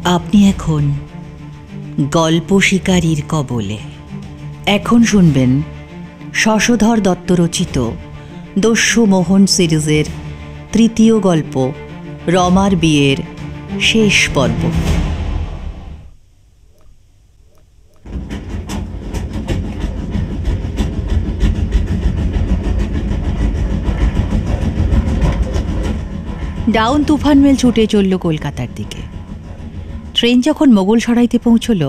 আপনি এখন গল্প শিকারীর কবলে। এখন শুনবেন শশধর দত্ত রচিত দস্যু মোহন সিরিজের তৃতীয় গল্প রমার বিয়ের শেষ পর্ব। ডাউন তুফান মেল ছুটে চলল কলকাতার দিকে। ট্রেন যখন মোগলসরাইতে পৌঁছল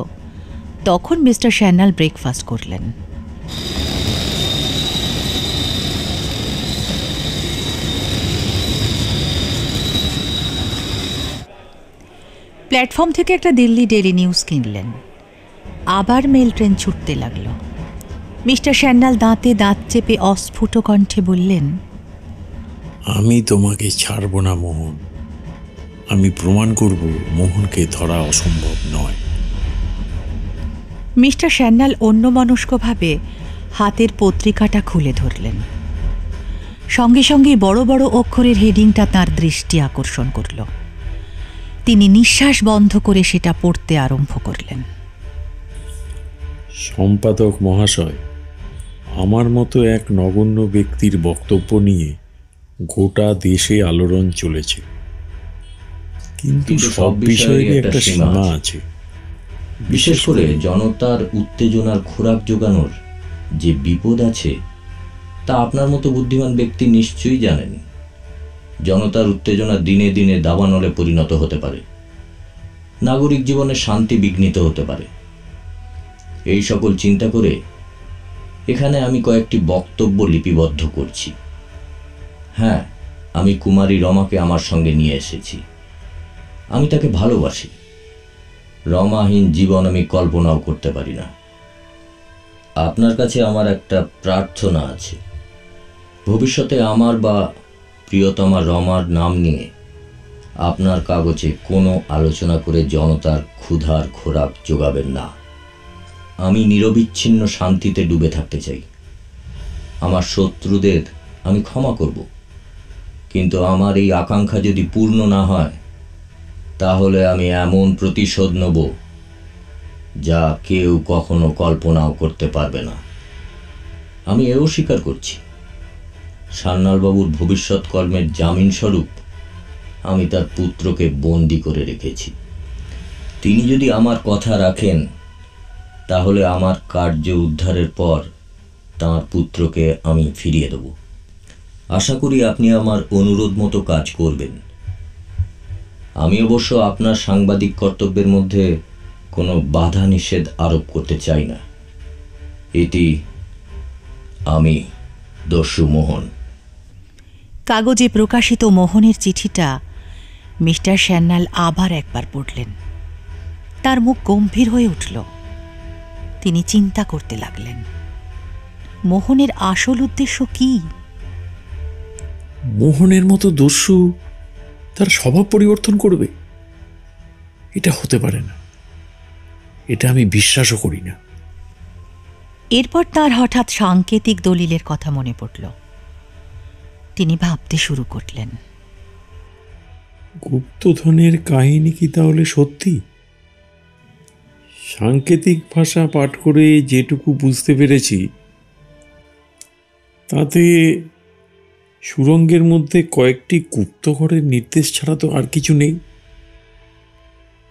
তখন মিস্টার স্যান্যাল ব্রেকফাস্ট করলেন। প্ল্যাটফর্ম থেকে একটা দিল্লি ডেইলি নিউজ কিনলেন। আবার মেল ট্রেন ছুটতে লাগল। মিস্টার স্যান্যাল দাঁতে দাঁত চেপে অস্ফুট কণ্ঠে বললেন, আমি তোমাকে ছাড়ব না মোহন। আমি প্রমাণ করব মোহনকে ধরা অসম্ভব নয়। মিস্টার স্যান্যাল অন্যমনস্কভাবে হাতের পত্রিকাটা খুলে ধরলেন। সঙ্গে সঙ্গে বড় বড় অক্ষরের হেডিংটা তাঁর দৃষ্টি আকর্ষণ করল। তিনি নিঃশ্বাস বন্ধ করে সেটা পড়তে আরম্ভ করলেন। সম্পাদক মহাশয়, আমার মতো এক নগণ্য ব্যক্তির বক্তব্য নিয়ে গোটা দেশে আলোড়ন চলেছে, কিন্তু সব বিষয়ের একটা সীমা আছে। বিশেষ করে জনতার উত্তেজনার খোরাক যোগানোর যে বিপদ আছে তা আপনার মতো বুদ্ধিমান ব্যক্তি নিশ্চয়ই জানেন। জনতার উত্তেজনা দিনে দিনে দাবানলে পরিণত হতে পারে, নাগরিক জীবনে শান্তি বিঘ্নিত হতে পারে। এই সকল চিন্তা করে এখানে আমি কয়েকটি বক্তব্য লিপিবদ্ধ করছি। হ্যাঁ, আমি কুমারী রমাকে আমার সঙ্গে নিয়ে এসেছি। আমি তাকে ভালোবাসি। রমাহীন জীবন আমি কল্পনাও করতে পারি না। আপনার কাছে আমার একটা প্রার্থনা আছে। ভবিষ্যতে আমার বা প্রিয়তমা রমার নাম নিয়ে আপনার কাগজে কোনো আলোচনা করে জনতার ক্ষুধার খোরাক যোগাবেন না। আমি নিরবিচ্ছিন্ন শান্তিতে ডুবে থাকতে চাই। আমার শত্রুদের আমি ক্ষমা করব, কিন্তু আমার এই আকাঙ্ক্ষা যদি পূর্ণ না হয় তাহলে আমি এমন প্রতিশোধ নেব যা কেউ কখনো কল্পনাও করতে পারবে না। আমি এও স্বীকার করছি, সান্যালবাবুর ভবিষ্যৎ কর্মের জামিন স্বরূপ আমি তার পুত্রকে বন্দি করে রেখেছি। তিনি যদি আমার কথা রাখেন তাহলে আমার কার্য উদ্ধারের পর তাঁর পুত্রকে আমি ফিরিয়ে দেব। আশা করি আপনি আমার অনুরোধ মতো কাজ করবেন। আমি অবশ্য আপনার সাংবাদিক কর্তব্যের মধ্যে কোনো বাধা নিষেধ আরোপ করতে চাই না। এটি আমি, দস্যু মোহন। কাগজে প্রকাশিত মোহনের চিঠিটা মিস্টার স্যান্যাল আবার একবার পড়লেন। তার মুখ গম্ভীর হয়ে উঠল। তিনি চিন্তা করতে লাগলেন, মোহনের আসল উদ্দেশ্য কি? মোহনের মতো দস্যু তার স্বভাব পরিবর্তন করবে? এটা হতে পারে না। এটা আমি বিশ্বাসও করি না। এরপর তার হঠাৎ সাংকেতিক দলিলের কথা মনে পড়ল। তিনি ভাবতে শুরু করলেন, গুপ্তধনের কাহিনী কি তাহলে সত্যি? সাংকেতিক ভাষা পাঠ করে যেটুকু বুঝতে পেরেছি তাতে সুড়ঙ্গের মধ্যে কয়েকটি গুপ্তঘরের নির্দেশ ছাড়া তো আর কিছু নেই।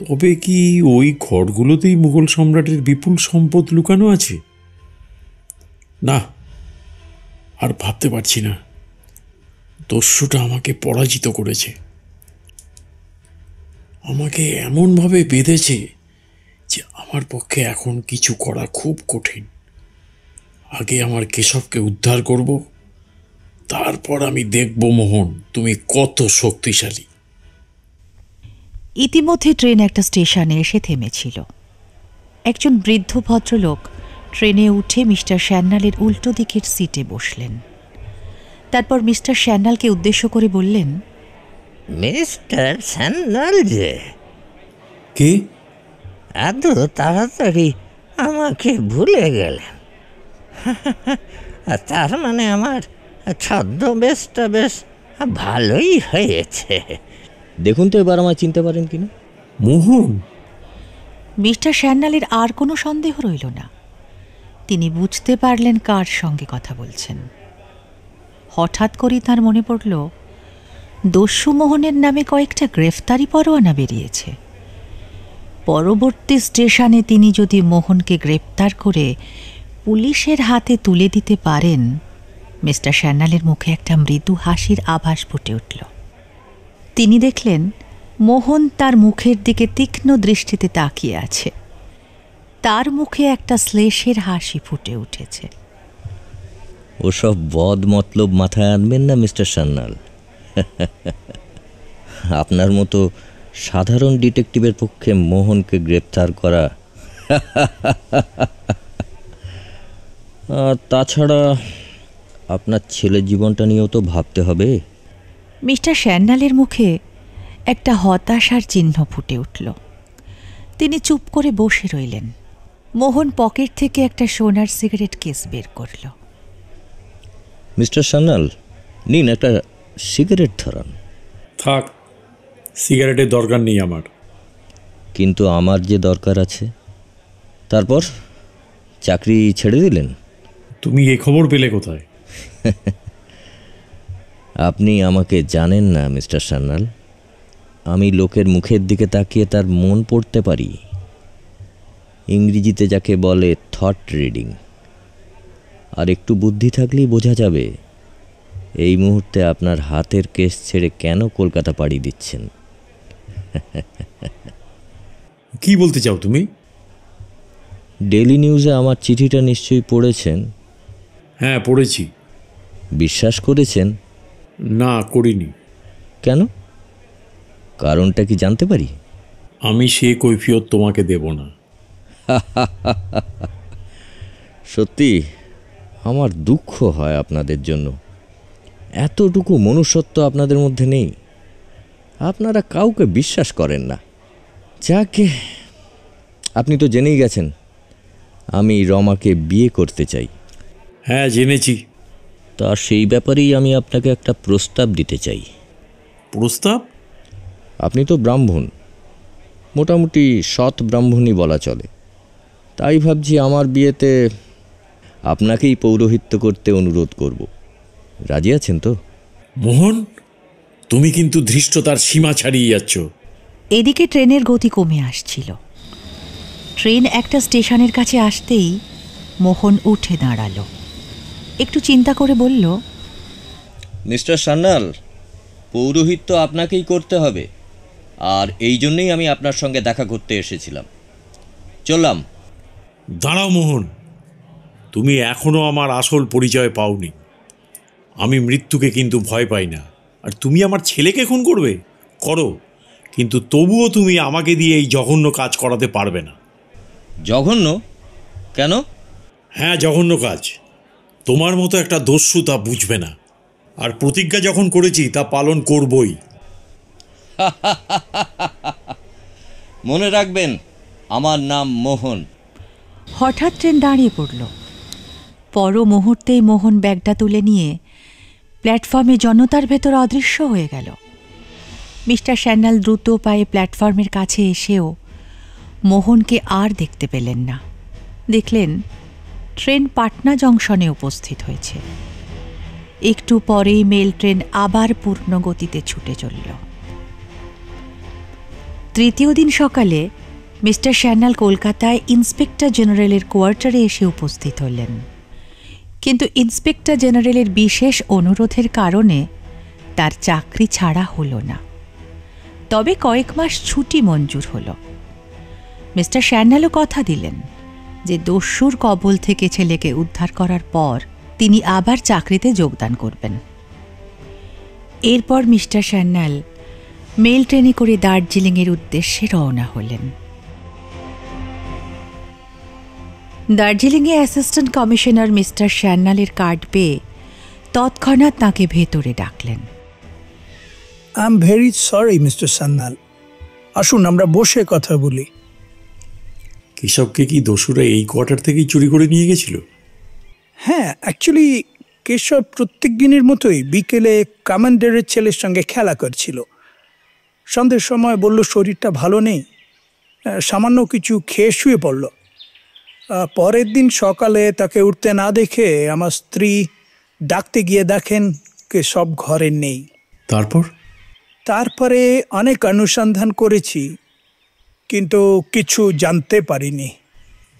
তবে কি ওই ঘরগুলোতেই মুঘল সম্রাটের বিপুল সম্পদ লুকানো আছে? না, আর ভাবতে পারছি না। দস্যুটা আমাকে পরাজিত করেছে, আমাকে এমনভাবে বেঁধেছে যে আমার পক্ষে এখন কিছু করা খুব কঠিন। আগে আমার কেশবকে উদ্ধার করব, তারপর আমি দেখব মোহন তুমি কত শক্তিশালী। ইতিমধ্যে ট্রেন একটা স্টেশনে এসে থেমেছিল। একজন বৃদ্ধ ভদ্রলোক ট্রেনে উঠে মিস্টার স্যান্যালের উল্টো দিকের সিটে বসলেন। তারপর মিস্টার স্যান্যালকে উদ্দেশ্য করে বললেন, মিস্টার স্যান্যাল যে? কে? এত তাড়াতাড়ি আমাকে ভুলে গেলেন? তার মানে আমার ছদ্মবেশটা বেশ ভালোই হয়েছে। দেখুন তো এবার আমায় চিনতে পারেন কিনা। মোহন? মিস্টার সান্যালের আর কোনো সন্দেহ রইল না। তিনি বুঝতে পারলেন কার সঙ্গে কথা বলছেন। হঠাৎ করে তার মনে পড়ল দস্যু মোহনের নামে কয়েকটা গ্রেফতারি পরোয়ানা বেরিয়েছে। পরবর্তী স্টেশনে তিনি যদি মোহনকে গ্রেপ্তার করে পুলিশের হাতে তুলে দিতে পারেন, মিস্টার সান্যালের মুখে একটা মৃদু হাসির আভাস ফুটে উঠল। তিনি দেখলেন মোহন তার মুখের দিকে তীক্ষ্ণ দৃষ্টিতে তাকিয়ে আছে। তার মুখে একটা শ্লেষের হাসি ফুটে উঠেছে। ওসব বদ মতলব মাথায় আনবেন না মিস্টার সান্যাল। আপনার মতো সাধারণ ডিটেকটিভের পক্ষে মোহনকে গ্রেপ্তার করা। তাছাড়া আপনার ছেলের জীবনটা নিয়েও তো ভাবতে হবে। মিস্টার সান্যালের মুখে একটা হতাশার চিহ্ন ফুটে উঠল। তিনি চুপ করে বসে রইলেন। মোহন পকেট থেকে একটা সোনার সিগারেট কেস বের করল। মিস্টার সান্যাল, নিন একটা সিগারেট ধরান। থাক, সিগারেটের দরকার নেই আমার। কিন্তু আমার যে দরকার আছে। তারপর চাকরি ছেড়ে দিলেন? তুমি এ খবর পেলে কোথায়? আপনি আমাকে জানেন না মিস্টার সান্যাল। আমি লোকের মুখের দিকে তাকিয়ে তার মন পড়তে পারি। ইংরেজিতে যাকে বলে থট রিডিং। আর একটু বুদ্ধি থাকলেই বোঝা যাবে এই মুহূর্তে আপনার হাতের কেস ছেড়ে কেন কলকাতা পাড়ি দিচ্ছেন। কি বলতে চাও তুমি? ডেইলি নিউজে আমার চিঠিটা নিশ্চয়ই পড়েছেন। হ্যাঁ, পড়েছি। বিশ্বাস করেছেন? না, করিনি। কেন? কারণটা কি জানতে পারি? আমি সে কৈফিয়ত তোমাকে দেব না। সত্যি আমার দুঃখ হয় আপনাদের জন্য। এতটুকু মনুষ্যত্ব আপনাদের মধ্যে নেই। আপনারা কাউকে বিশ্বাস করেন না। যাকে আপনি তো জেনেই গেছেন আমি রমাকে বিয়ে করতে চাই। হ্যাঁ, জেনেছি। তা সেই ব্যাপারেই আমি আপনাকে একটা প্রস্তাব দিতে চাই। প্রস্তাব? আপনি তো ব্রাহ্মণ, মোটামুটি সৎ ব্রাহ্মণই বলা চলে। তাই ভাবছি আমার বিয়েতে আপনাকেই পৌরোহিত্য করতে অনুরোধ করব। রাজি আছেন তো? মোহন, তুমি কিন্তু ধৃষ্টতার সীমা ছাড়িয়ে যাচ্ছ। এদিকে ট্রেনের গতি কমে আসছিল। ট্রেন একটা স্টেশনের কাছে আসতেই মোহন উঠে দাঁড়ালো। একটু চিন্তা করে বলল, মিস্টার সান্যাল, পৌরোহিত্য আপনাকেই করতে হবে। আর এই জন্যই আমি আপনার সঙ্গে দেখা করতে এসেছিলাম। চললাম। দাঁড়াও মোহন, তুমি এখনো আমার আসল পরিচয় পাওনি। আমি মৃত্যুকে কিন্তু ভয় পাই না। আর তুমি আমার ছেলেকে খুন করবে? করো, কিন্তু তবুও তুমি আমাকে দিয়ে এই জঘন্য কাজ করাতে পারবে না। জঘন্য? কেন? হ্যাঁ, জঘন্য কাজ। তোমার মতো একটা দস্যু তা বুঝবে না। আর প্রতিজ্ঞা যখন করেছি তা পালন করবই। মনে রাখবেন, আমার নাম মোহন। হঠাৎ ট্রেন দাঁড়িয়ে পড়ল। পর মুহূর্তেই মোহন ব্যাগটা তুলে নিয়ে প্ল্যাটফর্মে জনতার ভেতর অদৃশ্য হয়ে গেল। মিস্টার সান্যাল দ্রুত পায়ে প্ল্যাটফর্মের কাছে এসেও মোহনকে আর দেখতে পেলেন না। দেখলেন ট্রেন পাটনা জংশনে উপস্থিত হয়েছে। একটু পরেই মেল ট্রেন আবার পূর্ণ গতিতে ছুটে চলল। তৃতীয় দিন সকালে মিস্টার সান্যাল কলকাতায় ইন্সপেক্টর জেনারেলের কোয়ার্টারে এসে উপস্থিত হলেন। কিন্তু ইন্সপেক্টর জেনারেলের বিশেষ অনুরোধের কারণে তার চাকরি ছাড়া হল না। তবে কয়েক মাস ছুটি মঞ্জুর হল। মিস্টার সান্যালও কথা দিলেন যে দস্যুর কবল থেকে ছেলেকে উদ্ধার করার পর তিনি আবার চাকরিতে যোগদান করবেন। এরপর মিস্টার সান্যাল মেল ট্রেনে করে দার্জিলিংয়ের উদ্দেশ্যে রওনা হলেন। দার্জিলিংয়ে অ্যাসিস্ট্যান্ট কমিশনার মিস্টার সান্যালের কার্ড পেয়ে তৎক্ষণাৎ তাঁকে ভেতরে ডাকলেন। I am very sorry mister Sanyal, আসুন আমরা বসে কথা বলি। কেশবকে কি দস্যুরা এই কোয়ার্টার থেকেই চুরি করে নিয়ে গেছিল? হ্যাঁ, অ্যাকচুয়ালি কেশব প্রত্যেক দিনের মতোই বিকেলে কমান্ডারের ছেলের সঙ্গে খেলা করছিল। সন্ধ্যের সময় বলল শরীরটা ভালো নেই, সামান্য কিছু খেয়ে শুয়ে পড়ল। পরের দিন সকালে তাকে উঠতে না দেখে আমার স্ত্রী ডাকতে গিয়ে দেখেন কেশব ঘরে নেই। তারপরে অনেক অনুসন্ধান করেছি, কিন্তু কিছু জানতে পারিনি।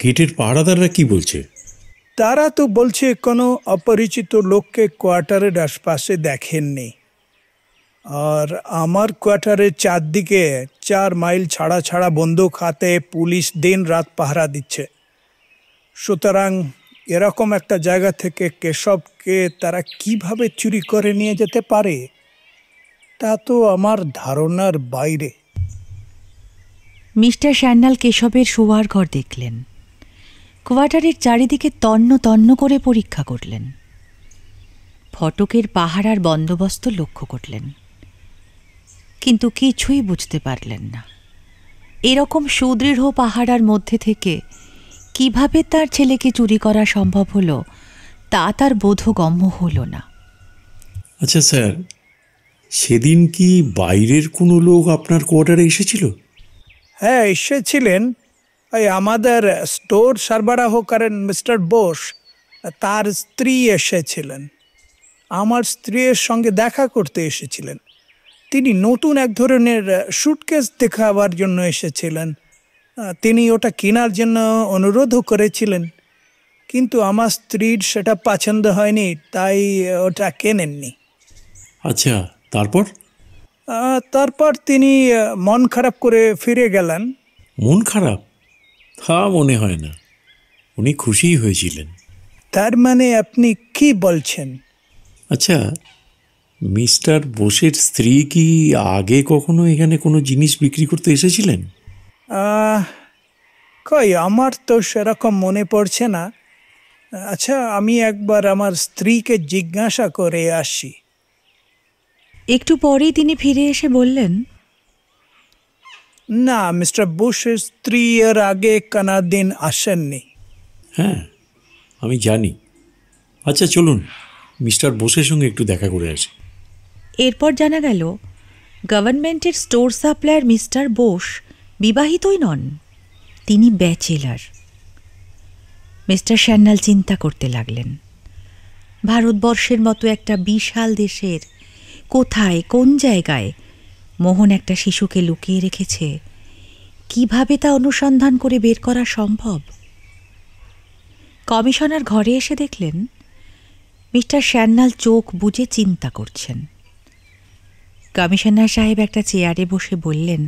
গেটের পাহারাদাররা কি বলছে? তারা তো বলছে কোনো অপরিচিত লোককে কোয়ার্টারের আশপাশে দেখেননি। আর আমার কোয়ার্টারের চারদিকে 4 মাইল ছাড়া ছাড়া বন্দুক হাতে পুলিশ দিন রাত পাহারা দিচ্ছে। সুতরাং এরকম একটা জায়গা থেকে কেশবকে তারা কিভাবে চুরি করে নিয়ে যেতে পারে তা তো আমার ধারণার বাইরে। মিস্টার স্যান্যাল কেশবের শোয়ার ঘর দেখলেন, কোয়ার্টারের চারিদিকে তন্ন তন্ন করে পরীক্ষা করলেন, ফটকের পাহারার বন্দোবস্ত লক্ষ্য করলেন, কিন্তু কিছুই বুঝতে পারলেন না। এরকম সুদৃঢ় পাহারার মধ্যে থেকে কিভাবে তার ছেলেকে চুরি করা সম্ভব হলো তা তার বোধগম্য হলো না। আচ্ছা স্যার, সেদিন কি বাইরের কোনো লোক আপনার কোয়ার্টারে এসেছিল? হ্যাঁ, এসেছিলেন। ওই আমাদের স্টোর সরবরাহ করেন মিস্টার বোস, তার স্ত্রী এসেছিলেন। আমার স্ত্রীর সঙ্গে দেখা করতে এসেছিলেন। তিনি নতুন এক ধরনের সুটকেস দেখাবার জন্য এসেছিলেন। তিনি ওটা কেনার জন্য অনুরোধও করেছিলেন, কিন্তু আমার স্ত্রীর সেটা পছন্দ হয়নি, তাই ওটা কেনেননি। আচ্ছা, তারপর? তারপর তিনি মন খারাপ করে ফিরে গেলেন। মন খারাপ? তা মনে হয় না, উনি খুশিই হয়েছিলেন। তার মানে আপনি কি বলছেন? আচ্ছা, মিস্টার বোসের স্ত্রী কি আগে কখনো এখানে কোনো জিনিস বিক্রি করতে এসেছিলেন? কই, আমার তো সেরকম মনে পড়ছে না। আচ্ছা, আমি একবার আমার স্ত্রীকে জিজ্ঞাসা করে আসি। একটু পরেই তিনি ফিরে এসে বললেন, না, মিস্টার বুশের স্ত্রী এর আগে কোনোদিন আসেননি। হ্যাঁ, আমি জানি। আচ্ছা চলুন, মিস্টার বোসের সঙ্গে একটু দেখা করে আসি। এরপর জানা গেল গভর্নমেন্টের স্টোর সাপ্লায়ার মিস্টার বোস বিবাহিতই নন, তিনি ব্যাচেলার। মিস্টার স্যান্যাল চিন্তা করতে লাগলেন, ভারতবর্ষের মতো একটা বিশাল দেশের কোথায় কোন জায়গায় মোহন একটা শিশুকে লুকিয়ে রেখেছে, কিভাবে তা অনুসন্ধান করে বের করা সম্ভব। কমিশনার ঘরে এসে দেখলেন মিস্টার স্যান্যাল চোখ বুজে চিন্তা করছেন। কমিশনার সাহেব একটা চেয়ারে বসে বললেন,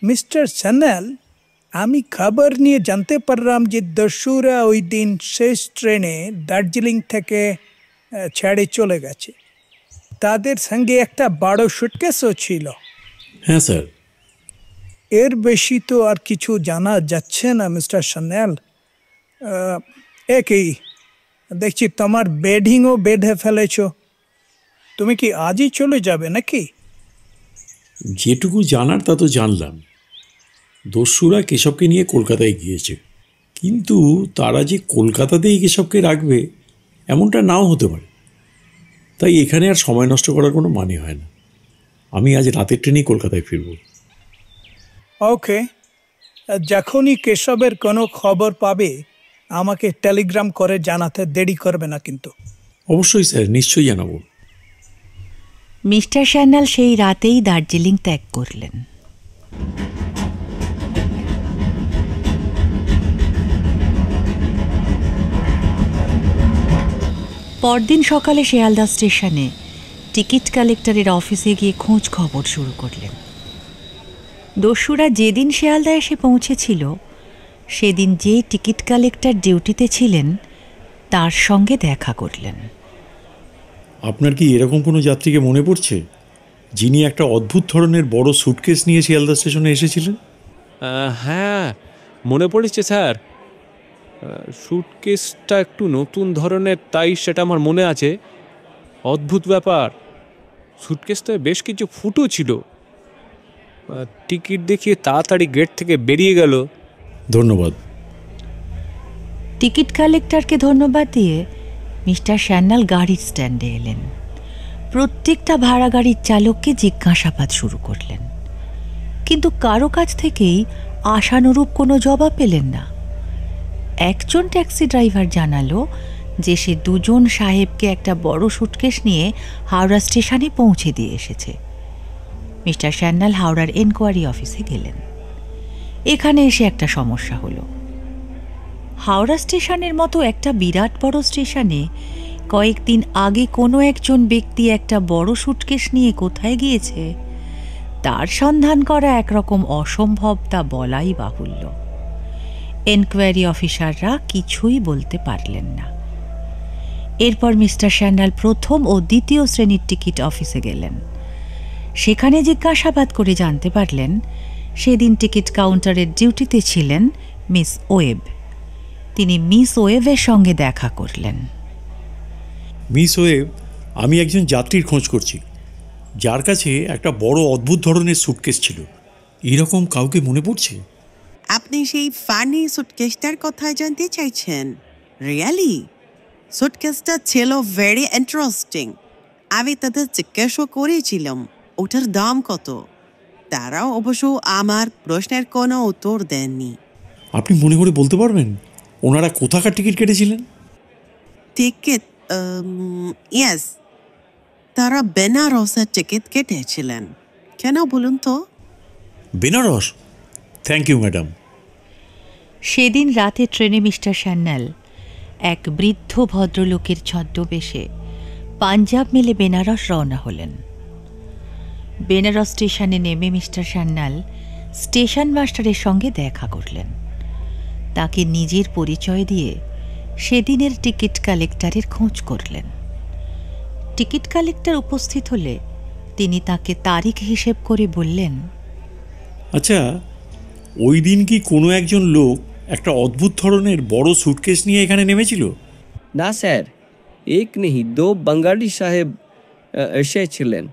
মিস্টার স্যান্যাল, আমি খবর নিয়ে জানতে পারলাম যে দস্যুরা ওই দিন শেষ ট্রেনে দার্জিলিং থেকে ছেড়ে চলে গেছে। তাদের সঙ্গে একটা বড় সুটকেসও ছিল। হ্যাঁ স্যার। এর বেশি তো আর কিছু জানা যাচ্ছে না মিস্টার স্যান্যাল। একই দেখছি তোমার বেডিংও বেঁধে ফেলেছ। তুমি কি আজই চলে যাবে নাকি? যেটুকু জানার তা তো জানলাম। দস্যুরা কেশবকে নিয়ে কলকাতায় গিয়েছে, কিন্তু তারা যে কলকাতাতেই কেশবকে রাখবে এমনটা নাও হতে পারে। তাই এখানে আর সময় নষ্ট করার কোনো মানে হয় না। আমি আজ রাতের ট্রেনেই কলকাতায় ফিরব। ওকে, যখনই কেশবের কোনো খবর পাবে আমাকে টেলিগ্রাম করে জানাতে দেরি করবে না কিন্তু। অবশ্যই স্যার, নিশ্চয়ই জানাবো। মিস্টার স্যান্যাল সেই রাতেই দার্জিলিং ত্যাগ করলেন। পরদিন সকালে শিয়ালদা স্টেশনে টিকিট কালেক্টরের অফিসে গিয়ে খোঁজ খবর শুরু করলেন। দস্যুরা যেদিন শিয়ালদা এসে পৌঁছেছিল সেদিন যে টিকিট কালেক্টর ডিউটিতে ছিলেন তার সঙ্গে দেখা করলেন। আপনার কি এরকম কোনো যাত্রীকে মনে পড়ছে যিনি একটা অদ্ভুত ধরনের বড় সুটকেস নিয়ে শিয়ালদা স্টেশনে এসেছিলেন? হ্যাঁ, মনে পড়েছে স্যার। সুটকেসটা একটু নতুন ধরনের, তাই সেটা আমার মনে আছে। অদ্ভুত ব্যাপার, সুটকেসটা বেশ কিছু ফুটো ছিল। টিকিট দেখিয়ে তাড়াতাড়ি গেট থেকে বেরিয়ে গেল। ধন্যবাদ। টিকিট কালেক্টরকে ধন্যবাদ দিয়ে মিস্টার স্যান্যাল গাড়ির স্ট্যান্ডে এলেন। প্রত্যেকটা ভাড়া গাড়ির চালককে জিজ্ঞাসাবাদ শুরু করলেন, কিন্তু কারো কাছ থেকেই আশানুরূপ কোনো জবাব পেলেন না। একজন ট্যাক্সি ড্রাইভার জানালো যে সে দুজন সাহেবকে একটা বড় সুটকেস নিয়ে হাওড়া স্টেশনে পৌঁছে দিয়ে এসেছে। মিস্টার স্যান্যাল হাওড়ার এনকোয়ারি অফিসে গেলেন। এখানে এসে একটা সমস্যা হলো। হাওড়া স্টেশনের মতো একটা বিরাট বড় স্টেশনে কয়েকদিন আগে কোনো একজন ব্যক্তি একটা বড় সুটকেস নিয়ে কোথায় গিয়েছে তার সন্ধান করা একরকম অসম্ভব, তা বলাই বাহুল্য। এনকোয়ারি অফিসাররা কিছুই বলতে পারলেন না। এরপর মিস্টার স্যান্যাল প্রথম ও দ্বিতীয় শ্রেণীর টিকিট অফিসে গেলেন। সেখানে জিজ্ঞাসাবাদ করে জানতে পারলেন সেদিন টিকিট কাউন্টারের ডিউটিতে ছিলেন মিস ওয়েব। তিনি মিস ওয়েবের সঙ্গে দেখা করলেন। মিস ওয়েব, আমি একজন যাত্রীর খোঁজ করছি যার কাছে একটা বড় অদ্ভুত ধরনের সুটকেস ছিল। এরকম কাউকে মনে পড়ছে? আপনি সেই ফানি সুটকেসটার কথা জানতে চাইছেন? রিয়ালি সুটকেসটা ছিল ভেরি ইন্টারেস্টিং। আমি তাদের জিজ্ঞাসা করেছিলাম ওটার দাম কত। তারাও অবশ্য আমার প্রশ্নের কোনো উত্তর দেননি। আপনি মনে করে বলতে পারবেন ওনারা কোথাকার টিকিট কেটেছিলেন? টিকিট, ইয়েস, তারা বেনারসের টিকিট কেটেছিলেন। কেন বলুন তো? বেনারস? Thank you madam. সেদিন রাতে ট্রেনে মিস্টার স্যান্যাল এক বৃদ্ধ ভদ্রলোকের ছদ্মবেশে পাঞ্জাব মেলে বেনারস রওনা হলেন। বেনারস স্টেশনে নেমে মিস্টার স্যান্যাল স্টেশন মাস্টারের সঙ্গে দেখা করলেন। তাকে নিজের পরিচয় দিয়ে সেদিনের টিকিট কালেক্টরের খোঁজ করলেন। টিকিট কালেক্টর উপস্থিত হলে তিনি তাকে তারিখ হিসেব করে বললেন, আচ্ছা, ওই দিন কি কোনো একজন লোক একটা অদ্ভুত ধরনের বড় সুটকেস নিয়ে এখানে নেমেছিল? ना सर, एक नहीं दो बंगाली साहेब এসেছিলেন।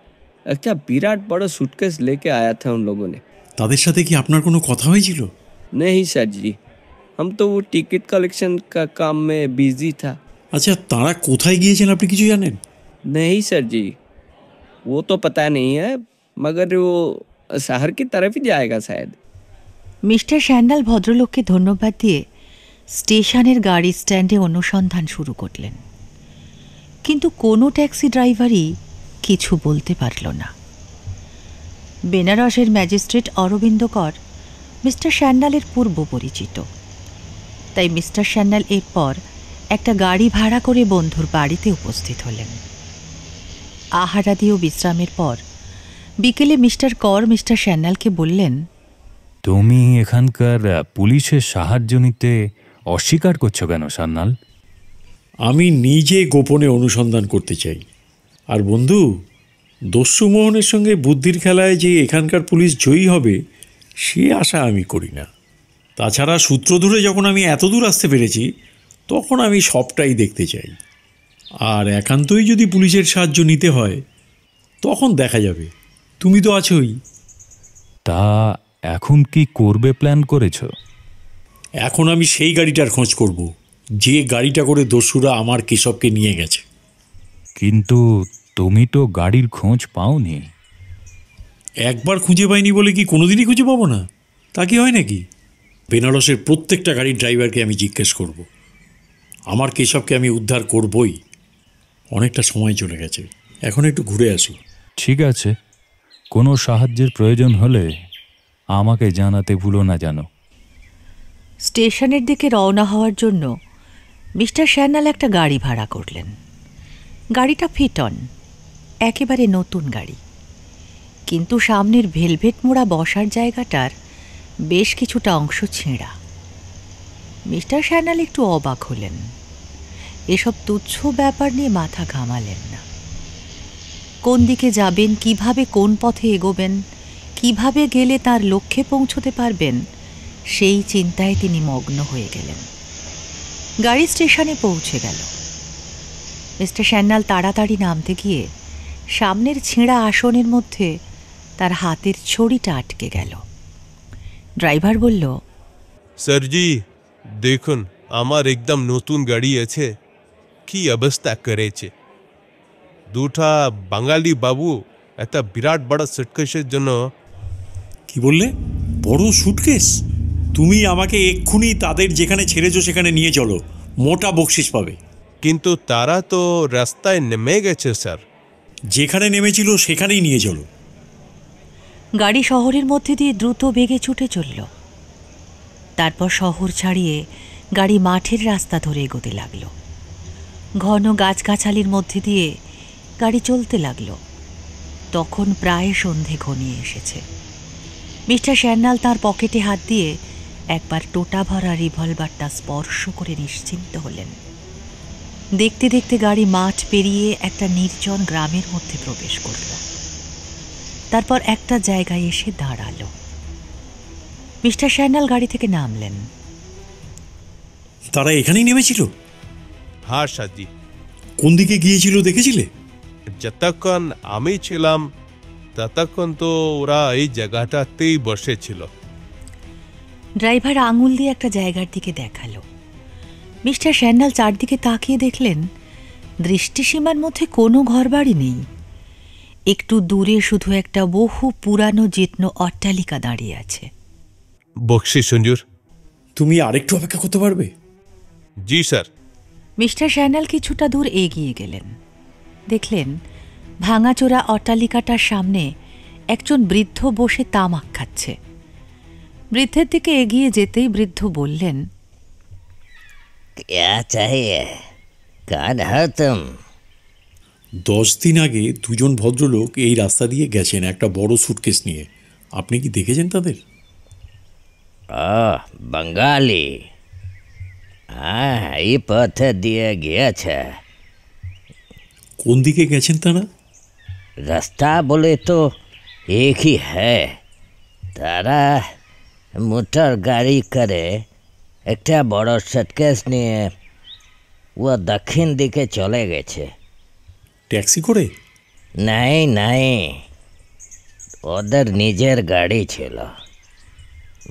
একটা বিরাট বড় সুটকেস लेके आया था उन लोगों ने। তাদের সাথে কি আপনার কোনো কথা হয়েছিল? नहीं सर जी, हम तो वो टिकट कलेक्शन का काम में बिजी था। আচ্ছা, তারা কোথায় গিয়েছেন আপনি কিছু জানেন? नहीं सर जी, वो तो पता नहीं है, मगर वो शहर की तरफ ही जाएगा शायद। মিস্টার স্যান্যাল ভদ্রলোককে ধন্যবাদ দিয়ে স্টেশনের গাড়ি স্ট্যান্ডে অনুসন্ধান শুরু করলেন। কিন্তু কোনো ট্যাক্সি ড্রাইভারই কিছু বলতে পারল না। বেনারসের ম্যাজিস্ট্রেট অরবিন্দ কর মিস্টার স্যান্যালের পূর্ব পরিচিত। তাই মিস্টার স্যান্যাল এরপর একটা গাড়ি ভাড়া করে বন্ধুর বাড়িতে উপস্থিত হলেন। আহারাদি ও বিশ্রামের পর বিকেলে মিস্টার কর মিস্টার স্যান্যালকে বললেন, তুমি এখানকার পুলিশের সাহায্য নিতে অস্বীকার করছো কেন স্যান্যাল? আমি নিজে গোপনে অনুসন্ধান করতে চাই। আর বন্ধু, দস্যু মোহনের সঙ্গে বুদ্ধির খেলায় যে এখানকার পুলিশ জয়ী হবে সে আশা আমি করি না। তাছাড়া সূত্র ধরে যখন আমি এত দূর আসতে পেরেছি তখন আমি সবটাই দেখতে চাই। আর একান্তই যদি পুলিশের সাহায্য নিতে হয় তখন দেখা যাবে। তুমি তো আছোই। তা এখন কি করবে প্ল্যান করেছো? এখন আমি সেই গাড়িটার খোঁজ করব যে গাড়িটা করে দস্যুরা আমার কেশবকে নিয়ে গেছে। কিন্তু তুমি তো গাড়ির খোঁজ পাওনি। একবার খুঁজে পাইনি বলে কি কোনোদিনই খুঁজে পাবো না? তা কি হয় নাকি? বেনারসের প্রত্যেকটা গাড়ির ড্রাইভারকে আমি জিজ্ঞেস করব। আমার কেশবকে আমি উদ্ধার করবই। অনেকটা সময় চলে গেছে, এখন একটু ঘুরে আসি। ঠিক আছে, কোনো সাহায্যের প্রয়োজন হলে আমাকে জানাতে ভুলো না জানো। স্টেশনের দিকে রওনা হওয়ার জন্য মিস্টার স্যান্যাল একটা গাড়ি ভাড়া করলেন। গাড়িটা ফিটন, একেবারে নতুন গাড়ি, কিন্তু সামনের ভেলভেট মোড়া বসার জায়গাটার বেশ কিছুটা অংশ ছেঁড়া। মিস্টার স্যান্যাল একটু অবাক হলেন। এসব তুচ্ছ ব্যাপার নিয়ে মাথা ঘামালেন না। কোন দিকে যাবেন, কিভাবে কোন পথে এগোবেন, কিভাবে গেলে তার লক্ষ্যে পৌঁছতে পারবেন, সেই চিন্তায় তিনি মগ্ন হয়ে গেলেন। গাড়ি স্টেশনে পৌঁছে গেল। মিস্টার স্যান্যাল তাড়াতাড়ি নামতে গিয়ে সামনের ছেঁড়া আসনের মধ্যে তার হাতের ছড়িটা আটকে গেল। ড্রাইভার বলল, স্যার জি দেখুন, আমার একদম নতুন গাড়ি আছে, কি অবস্থা করেছে। দুটা বাঙালি বাবু একটা বিরাট বড় সুটকেসের জন্য কি বললে? বড় সুটকেস? তুমি আমাকে এক্ষুনি তাদের যেখানে ছেড়েছো সেখানে নিয়ে চলো, মোটা বকশিস পাবে। কিন্তু তারা তো রাস্তায় নেমে গেছে স্যার। যেখানে নেমেছিল সেখানেই নিয়ে চলো। গাড়ি শহরের মধ্যে দিয়ে দ্রুত বেগে ছুটে চলল। তারপর শহর ছাড়িয়ে গাড়ি মাঠের রাস্তা ধরে এগোতে লাগল। ঘন গাছগাছালির মধ্যে দিয়ে গাড়ি চলতে লাগল। তখন প্রায় সন্ধে ঘনিয়ে এসেছে। মিস্টার স্যান্যাল তার পকেটে হাত দিয়ে একবার টোটা ভরা রিভলভারটা স্পর্শ করে নিশ্চিন্ত হলেন। দেখতে দেখতে গাড়ি মাঠ পেরিয়ে একটা নির্জন গ্রামের মধ্যে প্রবেশ করল। তারপর একটা জায়গায় এসে দাঁড়ালো। মিস্টার স্যান্যাল গাড়ি থেকে নামলেন। তারা এখানেই নেমেছিল? হ্যাঁ স্যারজি। কোন দিকে গিয়েছিল দেখেছিলে? যতক্ষণ আমি ছিলাম ততক্ষণ তো ওরা এই জায়গাটাতেই বসেছিল। ড্রাইভার আঙুল দিয়ে একটা জায়গার দিকে দেখালো। মিস্টার স্যান্যাল চারদিকে তাকিয়ে দেখলেন দৃষ্টিসীমার মধ্যে কোনো ঘরবাড়ি নেই। একটু দূরে শুধু একটা বহু পুরানো জীর্ণ অট্টালিকা দাঁড়িয়ে আছে। বকশিস সঞ্জুর, তুমি আরেকটু অপেক্ষা করতে পারবে? জি স্যার। মিস্টার স্যান্যাল কিছুটা দূর এগিয়ে গেলেন। দেখলেন ভাঙাচোরা অট্টালিকাটার সামনে একজন বৃদ্ধ বসে তামাক খাচ্ছে। বৃদ্ধের দিকে এগিয়ে যেতেই বৃদ্ধ বললেন, क्या चाहिए? कौन हो तुम? 10 দিন আগে দুজন ভদ্রলোক এই রাস্তা দিয়ে গেছেন একটা বড় সুটকেস নিয়ে। আপনি কি দেখেছেন তাদের? बंगाली। हाँ, ये पथ दिए गया है। কোন দিকে গেছেন তারা? रास्ता बोले तो एक ही है। तारा मोटर गाड़ी करे একটা বড় সুটকেস নিয়ে ও দক্ষিণ দিকে চলে গেছে। ট্যাক্সি করে? নাই নাই, ওদের নিজের গাড়ি ছিল।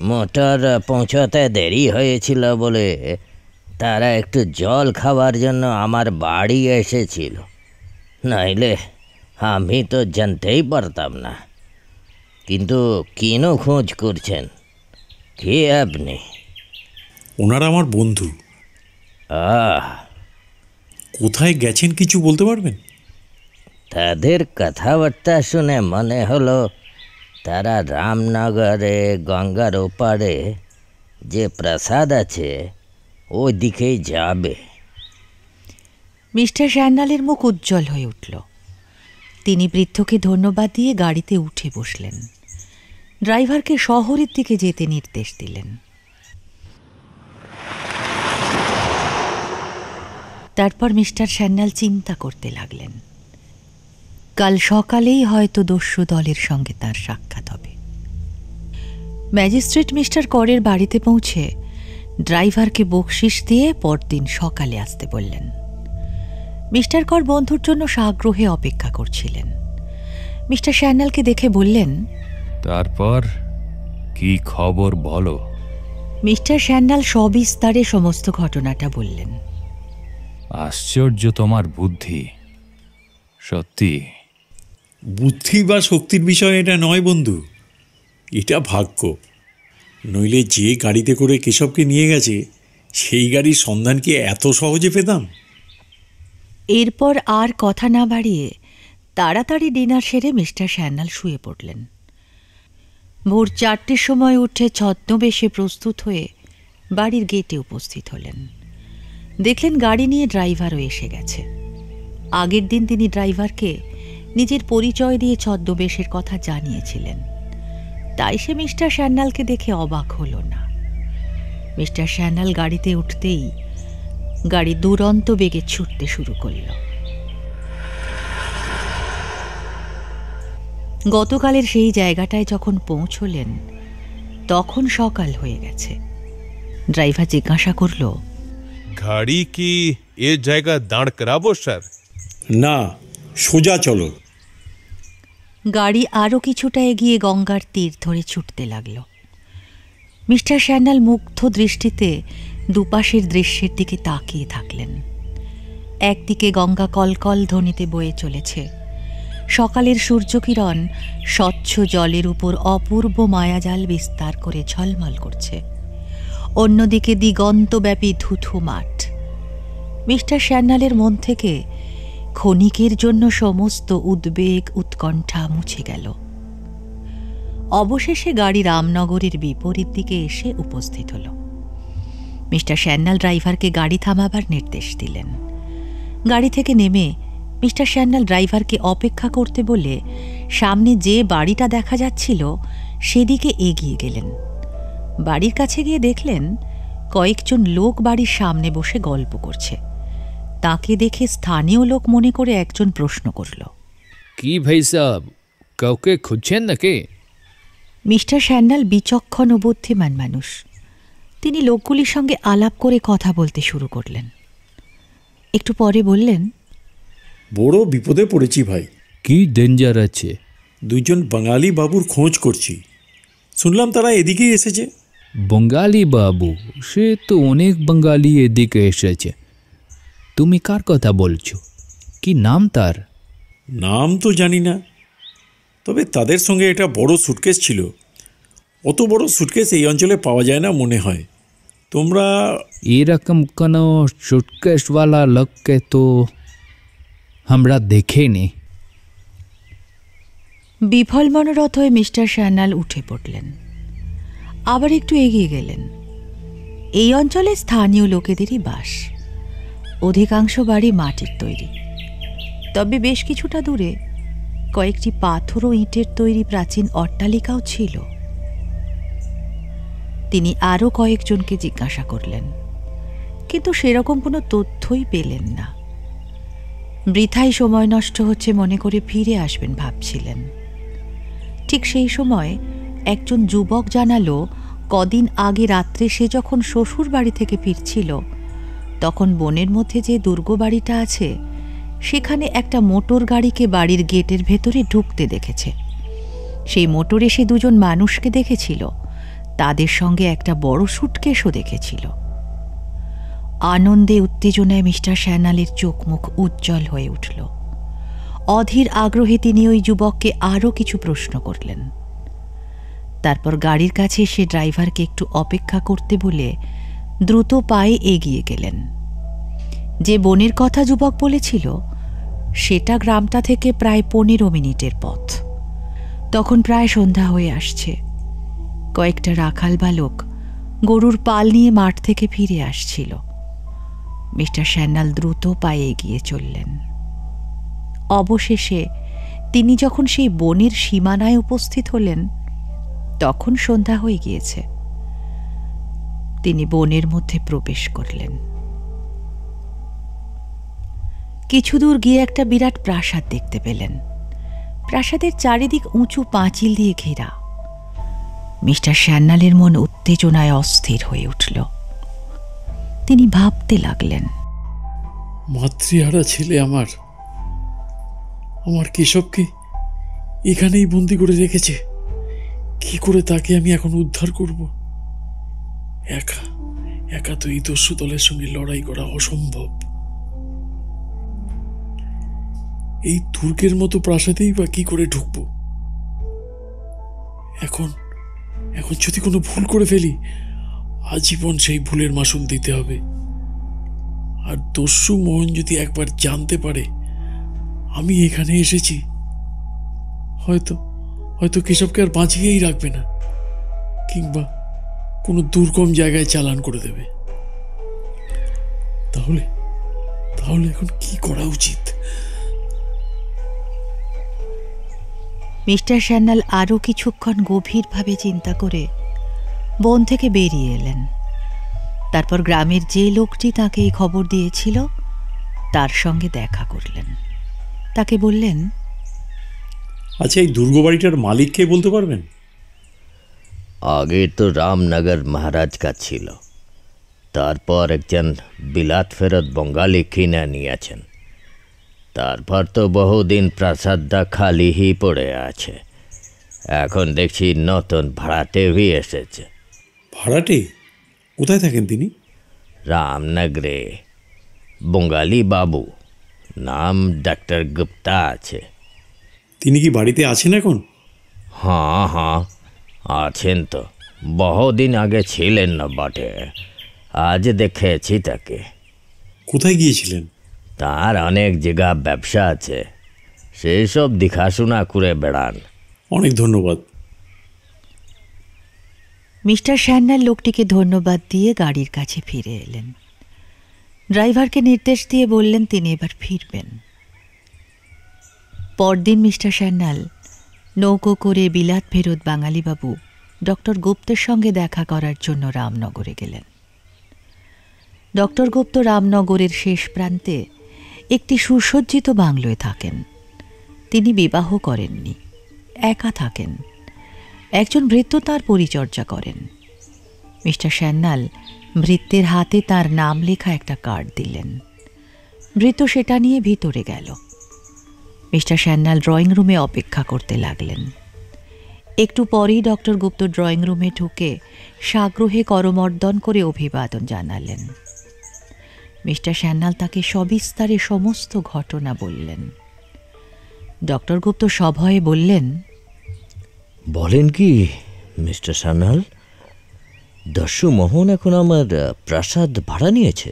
মোটর পৌঁছতে দেরি হয়েছিল বলে তারা একটু জল খাওয়ার জন্য আমার বাড়ি এসেছিল, নইলে আমি তো জানতেই পারতাম না। কিন্তু কেন খোঁজ করছেন? কে আপনি? ওনারা আমার বন্ধু। কোথায় গেছেন কিছু বলতে পারবেন? তাদের কথাবার্তা শুনে মনে হলো তারা রামনগরে গঙ্গার ওপারে যে প্রাসাদ আছে ওই দিকেই যাবে। মিস্টার স্যান্যালের মুখ উজ্জ্বল হয়ে উঠল। তিনি বৃদ্ধকে ধন্যবাদ দিয়ে গাড়িতে উঠে বসলেন। ড্রাইভারকে শহরের দিকে যেতে নির্দেশ দিলেন। তারপর মিস্টার স্যান্যাল চিন্তা করতে লাগলেন, কাল সকালেই হয়তো দস্যু দলের সঙ্গে তার সাক্ষাৎ হবে। ম্যাজিস্ট্রেট মিস্টার করের বাড়িতে পৌঁছে ড্রাইভারকে বকশিস দিয়ে পরদিন সকালে আসতে বললেন। মিস্টার কর বন্ধুর জন্য সাগ্রহে অপেক্ষা করছিলেন। মিস্টার স্যান্যালকে দেখে বললেন, তারপর কি খবর বলো? মিস্টার স্যান্যাল সবিস্তারে সমস্ত ঘটনাটা বললেন। আশ্চর্য তোমার বুদ্ধি, সত্যি। বুদ্ধি বা শক্তির বিষয় এটা নয় বন্ধু, এটা ভাগ্য। নইলে যে গাড়িতে করে কেশবকে নিয়ে গেছে সেই গাড়ির সন্ধান কি এত সহজে পেতাম? এরপর আর কথা না বাড়িয়ে তাড়াতাড়ি ডিনার সেরে মিস্টার স্যান্যাল শুয়ে পড়লেন। ভোর 4টের সময় উঠে ছদ্মবেশে প্রস্তুত হয়ে বাড়ির গেটে উপস্থিত হলেন। দেখলেন গাড়ি নিয়ে ড্রাইভারও এসে গেছে। আগের দিন তিনি ড্রাইভারকে নিজের পরিচয় দিয়ে ছদ্মবেশের কথা জানিয়েছিলেন, তাই সে মিস্টার স্যান্যালকে দেখে অবাক হল না। মিস্টার স্যান্যাল গাড়িতে উঠতেই গাড়ি দুরন্ত বেগে ছুটতে শুরু করল। গতকালের সেই জায়গাটায় যখন পৌঁছলেন তখন সকাল হয়ে গেছে। ড্রাইভার জিজ্ঞাসা করল, গাড়ি কি এ জায়গা দাঁড় করাবো স্যার? না, সোজা চলো। গাড়ি আরও কিছুটা এগিয়ে গঙ্গার তীর ধরে ছুটতে লাগল। মিস্টার স্যান্যাল মুগ্ধ দৃষ্টিতে দুপাশের দৃশ্যের দিকে তাকিয়ে থাকলেন। একদিকে গঙ্গা কলকল ধ্বনিতে বয়ে চলেছে, সকালের সূর্যকিরণ স্বচ্ছ জলের উপর অপূর্ব মায়াজাল বিস্তার করে ঝলমল করছে। অন্যদিকে দিগন্তব্যাপী ধুধু মাঠ। মিস্টার স্যান্যালের মন থেকে ক্ষণিকের জন্য সমস্ত উদ্বেগ উৎকণ্ঠা মুছে গেল। অবশেষে গাড়ি রামনগরের বিপরীত দিকে এসে উপস্থিত হল। মিস্টার স্যান্যাল ড্রাইভারকে গাড়ি থামাবার নির্দেশ দিলেন। গাড়ি থেকে নেমে মিস্টার স্যান্যাল ড্রাইভারকে অপেক্ষা করতে বলে সামনে যে বাড়িটা দেখা যাচ্ছিল সেদিকে এগিয়ে গেলেন। বাড়ির কাছে গিয়ে দেখলেন কয়েকজন লোক বাড়ির সামনে বসে গল্প করছে। তাকে দেখে স্থানীয় লোক মনে করে একজন প্রশ্ন করল, কি ভাই সাহেব, কাউকে খুঁজছেন নাকি? মিস্টার স্যান্যাল বিচক্ষণ ও বুদ্ধিমান মানুষ। তিনি লোকগুলির সঙ্গে আলাপ করে কথা বলতে শুরু করলেন। একটু পরে বললেন, বড় বিপদে পড়েছি ভাই। কি ডেঞ্জার আছে? দুইজন বাঙালি বাবুর খোঁজ করছি, শুনলাম তারা এদিকেই এসেছে। বঙ্গালী বাবু? সে তো অনেক বাঙালি এদিকে এসেছে। তুমি কার কথা বলছো? কি নাম তার? নাম তো জানি না, তবে তাদের সঙ্গে একটা বড় সুটকেস ছিল। অত বড় সুটকেস এই অঞ্চলে পাওয়া যায় না মনে হয়। তোমরা এরকম কোনো সুটকেসওয়ালা লোককে তো আমরা দেখিনি। বিফল মনোরথ হয়ে মিস্টার স্যান্যাল উঠে পড়লেন। আবার একটু এগিয়ে গেলেন। এই অঞ্চলে স্থানীয় লোকেদেরই বাস। অধিকাংশ বাড়ি মাটির তৈরি, তবে বেশ কিছুটা দূরে কয়েকটি পাথর ও ইটের তৈরি প্রাচীন অট্টালিকাও ছিল। তিনি আরও কয়েকজনকে জিজ্ঞাসা করলেন, কিন্তু সেরকম কোনো তথ্যই পেলেন না। বৃথাই সময় নষ্ট হচ্ছে মনে করে ফিরে আসবেন ভাবছিলেন। ঠিক সেই সময় একজন যুবক জানালো, কদিন আগে রাত্রে সে যখন শ্বশুর বাড়ি থেকে ফিরছিল তখন বনের মধ্যে যে দুর্গ বাড়িটা আছে সেখানে একটা মোটর গাড়িকে বাড়ির গেটের ভেতরে ঢুকতে দেখেছে। সেই মোটরে সে দুজন মানুষকে দেখেছিল, তাদের সঙ্গে একটা বড় সুটকেসও দেখেছিল। আনন্দে উত্তেজনায় মিস্টার স্যান্যালের চোখ মুখ উজ্জ্বল হয়ে উঠল। অধীর আগ্রহে তিনি ওই যুবককে আরও কিছু প্রশ্ন করলেন। তারপর গাড়ির কাছে এসে ড্রাইভারকে একটু অপেক্ষা করতে বলে দ্রুত পায়ে এগিয়ে গেলেন। যে বনের কথা যুবক বলেছিল সেটা গ্রামটা থেকে প্রায় 15 মিনিটের পথ। তখন প্রায় সন্ধ্যা হয়ে আসছে। কয়েকটা রাখাল বালক গরুর পাল নিয়ে মাঠ থেকে ফিরে আসছিল। মিস্টার স্যান্যাল দ্রুত পায়ে এগিয়ে চললেন। অবশেষে তিনি যখন সেই বনের সীমানায় উপস্থিত হলেন তখন সন্ধ্যা হয়ে গিয়েছে। তিনি বনের মধ্যে প্রবেশ করলেন। কিছু দূর গিয়ে একটা বিরাট প্রাসাদ দেখতে পেলেন। প্রাসাদের চারিদিক উঁচু পাঁচিল দিয়ে ঘেরা। মিস্টার স্যান্যালের মন উত্তেজনায় অস্থির হয়ে উঠল। তিনি ভাবতে লাগলেন, মাতৃহারা ছেলে আমার কেশবকে এখানেই বন্দি করে রেখেছে। কি করে তাকে আমি এখন উদ্ধার করব? একা একা তো এই দস্যু দলের সঙ্গে লড়াই করা অসম্ভব। এই দুর্গের মতো প্রাসাদেই বা কি করে ঢুকবো? এখন যদি কোনো ভুল করে ফেলি আজীবন সেই ভুলের মাসুল দিতে হবে। আর দস্যু মোহন যদি একবার জানতে পারে আমি এখানে এসেছি, হয়তো কেশবকে আর বাঁচিয়েই রাখবে না, কিংবা কোনো দুর্গম জায়গায় চালান করে দেবে। তাহলে এখন কি করা উচিত? মিস্টার স্যান্যাল আরও কিছুক্ষণ গভীরভাবে চিন্তা করে বন থেকে বেরিয়ে এলেন। তারপর গ্রামের যে লোকটি তাকে এই খবর দিয়েছিল তার সঙ্গে দেখা করলেন। তাকে বললেন, আচ্ছা, এই দুর্গ বাড়িটার মালিক কে বলতে পারবেন? আগে তো রামনগর মহারাজ কা ছিল, তারপর একজন বিলাত ফেরত বঙ্গালী কিনে নিয়েছেন। তারপর তো বহুদিন প্রাসাদটা খালিই পড়ে আছে। এখন দেখছি নতুন ভাড়াটে এসেছে। ভাড়াটে? কোথায় থাকেন তিনি? রামনগরে, বঙ্গালী বাবু, নাম ডক্টর গুপ্তা আছে। তিনি কি বাড়িতে আছেন এখন? हाँ हाँ আছেন তো, বহুদিন আগে ছিলেন না বটে, আজ দেখেছি তাকে। কোথায় গিয়েছিলেন? তার অনেক জায়গা ব্যবসা আছে, সেই সব দেখাশোনা করে বেড়ান। অনেক ধন্যবাদ। মিস্টার স্যান্যাল লোকটিকে ধন্যবাদ দিয়ে গাড়ির কাছে ফিরে এলেন। ড্রাইভারকে নির্দেশ দিয়ে বললেন তিনি এবার ফিরবেন। পরদিন মিস্টার স্যান্যাল নৌকো করে বিলাত ফেরত বাঙালিবাবু ডক্টর গুপ্তের সঙ্গে দেখা করার জন্য রামনগরে গেলেন। ডক্টর গুপ্ত রামনগরের শেষ প্রান্তে একটি সুসজ্জিত বাংলোয় থাকেন। তিনি বিবাহ করেননি, একা থাকেন। একজন ভৃত্য তার পরিচর্যা করেন। মিস্টার স্যান্যাল ভৃত্যের হাতে তার নাম লেখা একটা কার্ড দিলেন। ভৃত্য সেটা নিয়ে ভিতরে গেল। মিস্টার স্যান্যাল ড্রয়িং রুমে অপেক্ষা করতে লাগলেন। একটু পরেই ডক্টর গুপ্ত ড্রয়িং রুমে ঢুকে সাগ্রহে করমর্দন করে অভিবাদন জানালেন। মিস্টার স্যান্যাল তাকে সবিস্তারে সমস্ত ঘটনা বললেন। ডক্টর গুপ্ত সভয়ে বললেন, বলেন কি মিস্টার সান্যাল, দস্যু মোহন এখন আমার প্রাসাদ ভাড়া নিয়েছে?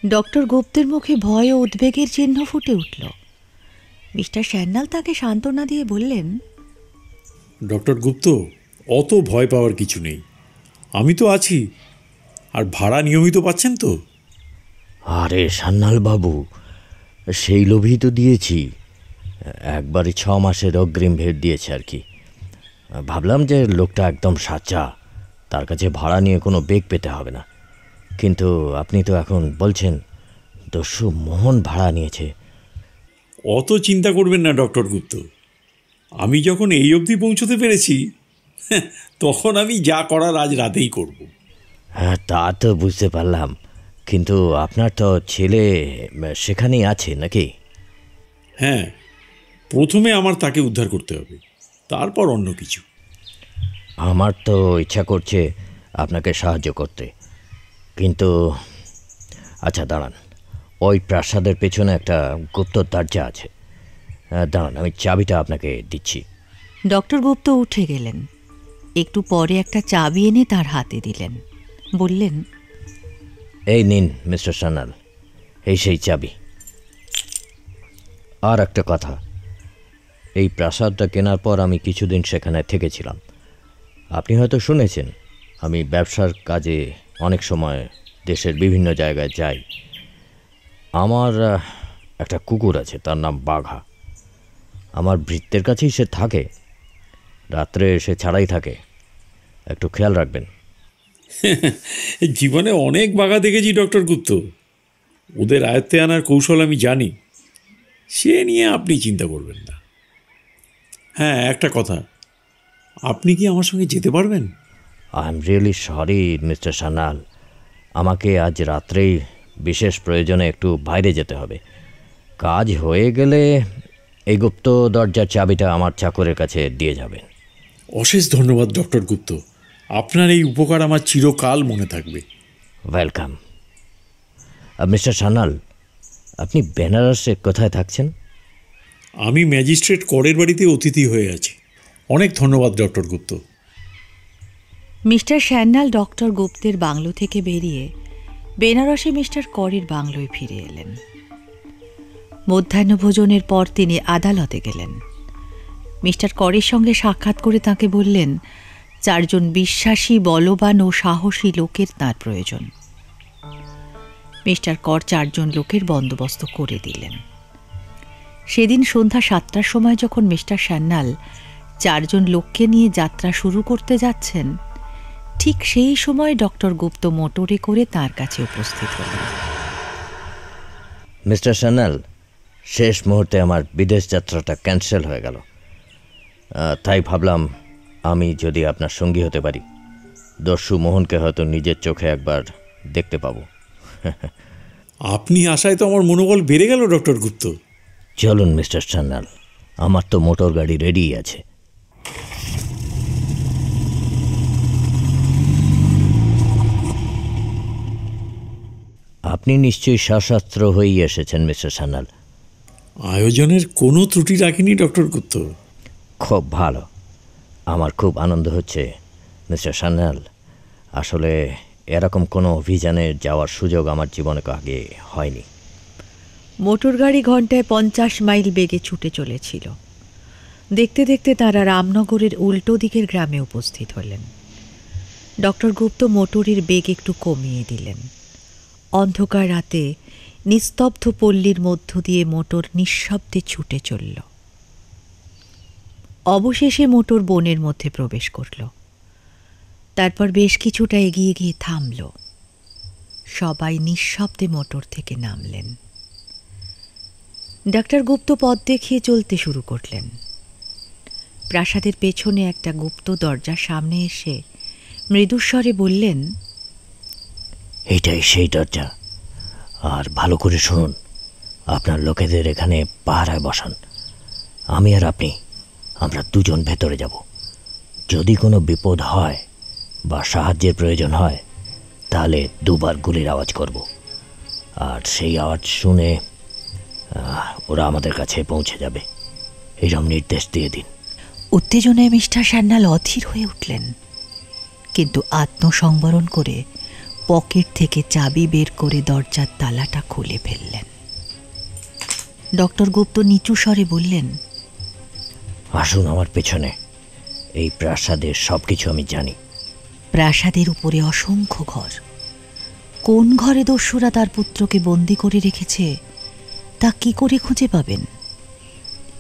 ডক্টর গুপ্তের মুখে ভয় ও উদ্বেগের চিহ্ন ফুটে উঠল। মিস্টার স্যান্যাল তাকে সান্ত্বনা দিয়ে বললেন, ডক্টর গুপ্ত, অত ভয় পাওয়ার কিছু নেই, আমি তো আছি। আর ভাড়া নিয়মিত পাচ্ছেন তো? আরে সান্যাল বাবু, সেই লোভই তো দিয়েছি। একবারে 6 মাসের অগ্রিম ভেট দিয়েছে আর কি। ভাবলাম যে লোকটা একদম সাচ্চা, তার কাছে ভাড়া নিয়ে কোনো বেগ পেতে হবে না। কিন্তু আপনি তো এখন বলছেন দস্যু মোহন ভাড়া নিয়েছে। অত চিন্তা করবেন না ডক্টর গুপ্ত, আমি যখন এই অবধি পৌঁছতে পেরেছি তখন আমি যা করার আজ রাতেই করব। হ্যাঁ, তা তো বুঝতে পারলাম, কিন্তু আপনার তো ছেলে সেখানেই আছে নাকি? হ্যাঁ, প্রথমে আমার তাকে উদ্ধার করতে হবে, তারপর অন্য কিছু। আমার তো ইচ্ছা করছে আপনাকে সাহায্য করতে, কিন্তু আচ্ছা দাঁড়ান, ওই প্রাসাদের পেছনে একটা গুপ্ত দরজা আছে। দাঁড়ান, আমি চাবিটা আপনাকে দিচ্ছি। ডক্টর গুপ্ত উঠে গেলেন। একটু পরে একটা চাবি এনে তার হাতে দিলেন। বললেন, এই নিন মিস্টার সান্যাল, এই সেই চাবি। আর একটা কথা, এই প্রাসাদটা কেনার পর আমি কিছুদিন সেখানে থেকেছিলাম। আপনি হয়তো শুনেছেন আমি ব্যবসার কাজে অনেক সময় দেশের বিভিন্ন জায়গায় যাই। আমার একটা কুকুর আছে, তার নাম বাঘা। আমার ভৃত্যের কাছেই সে থাকে, রাত্রে সে ছাড়াই থাকে, একটু খেয়াল রাখবেন। জীবনে অনেক বাঘা দেখেছি ডক্টর গুপ্ত, ওদের আয়ত্তে আনার কৌশল আমি জানি, সে নিয়ে আপনি চিন্তা করবেন না। হ্যাঁ, একটা কথা, আপনি কি আমার সঙ্গে যেতে পারবেন? I am really sorry mister Sanyal, আমাকে আজ রাত্রেই বিশেষ প্রয়োজনে একটু বাইরে যেতে হবে। কাজ হয়ে গেলে এই গুপ্ত দরজার চাবিটা আমার চাকরের কাছে দিয়ে যাবেন। অশেষ ধন্যবাদ ডক্টর গুপ্ত, আপনার এই উপকার আমার চিরকাল মনে থাকবে। ওয়েলকাম। মিস্টার সান্যাল, আপনি বেনারসে কোথায় থাকছেন? আমি ম্যাজিস্ট্রেট করের বাড়িতে অতিথি হয়ে আছি। অনেক ধন্যবাদ doctor Gupta. Mister Sanyal doctor গুপ্তের বাংলো থেকে বেরিয়ে বেনারসে মিস্টার করের বাংলোয় ফিরে এলেন। মধ্যাহ্নভোজনের পর তিনি আদালতে গেলেন। মিস্টার করের সঙ্গে সাক্ষাৎ করে তাকে বললেন 4 জন বিশ্বাসী, বলবান ও সাহসী লোকের তাঁর প্রয়োজন। মিস্টার কর 4 জন লোকের বন্দোবস্ত করে দিলেন। সেদিন সন্ধ্যা 7টার সময় যখন মিস্টার স্যান্যাল 4 জন লোককে নিয়ে যাত্রা শুরু করতে যাচ্ছেন, ঠিক সেই সময় ডক্টর গুপ্ত মোটরে করে তার কাছে উপস্থিত হলেন। মিস্টার সান্যাল, শেষ মুহূর্তে আমার বিদেশ যাত্রাটা ক্যান্সেল হয়ে গেল, তাই ভাবলাম আমি যদি আপনার সঙ্গী হতে পারি, দস্যু মোহনকে হয়তো নিজের চোখে একবার দেখতে পাবো। আপনি আসায় তো আমার মনোবল বেড়ে গেল ডক্টর গুপ্ত। চলুন মিস্টার সান্যাল, আমার তো মোটর গাড়ি রেডি আছে। আপনি নিশ্চয়ই সশস্ত্র হয়েই এসেছেন মিস্টার সান্যাল। আয়োজনের কোনো ত্রুটি রাখেনি ডক্টর গুপ্ত। খুব ভালো, আমার খুব আনন্দ হচ্ছে মিস্টার সান্যাল। আসলে এরকম কোনো অভিযানে যাওয়ার সুযোগ আমার জীবনে আগে হয়নি। মোটরগাড়ি ঘন্টায় 50 মাইল বেগে ছুটে চলেছিল। দেখতে দেখতে তারা রামনগরের উল্টো দিকের গ্রামে উপস্থিত হলেন। ডক্টর গুপ্ত মোটরের বেগ একটু কমিয়ে দিলেন। অন্ধকার রাতে নিস্তব্ধ পল্লীর মধ্য দিয়ে মোটর নিঃশব্দে ছুটে চলল। অবশেষে মোটর বনের মধ্যে প্রবেশ করল। তারপর বেশ কিছুটা এগিয়ে গিয়ে থামল। সবাই নিঃশব্দে মোটর থেকে নামলেন। ডাক্তার গুপ্ত পথ দেখিয়ে চলতে শুরু করলেন। প্রাসাদের পেছনে একটা গুপ্ত দরজার সামনে এসে মৃদুস্বরে বললেন, এইটাই সেই দরজা। আর ভালো করে শুনুন, আপনার লোকেদের এখানে পাহারায় বসান। আমি আর আপনি, আমরা দুজন ভেতরে যাব। যদি কোনো বিপদ হয় বা সাহায্যের প্রয়োজন হয় তাহলে 2 বার গুলির আওয়াজ করব, আর সেই আওয়াজ শুনে ওরা আমাদের কাছে পৌঁছে যাবে। এরকম নির্দেশ দিয়ে দিন। উত্তেজনায় মিস্টার সান্যাল অধীর হয়ে উঠলেন, কিন্তু আত্মসংবরণ করে পকেট থেকে চাবি বের করে দরজার তালাটা খুলে ফেললেন। ডক্টর গুপ্ত নিচু স্বরে বললেন, আসুন আমার পেছনে। এই প্রাসাদের সব কিছু আমি জানি। প্রাসাদের উপরে অসংখ্য ঘর। কোন ঘরে দস্যুরা তার পুত্রকে বন্দি করে রেখেছে তা কি করে খুঁজে পাবেন?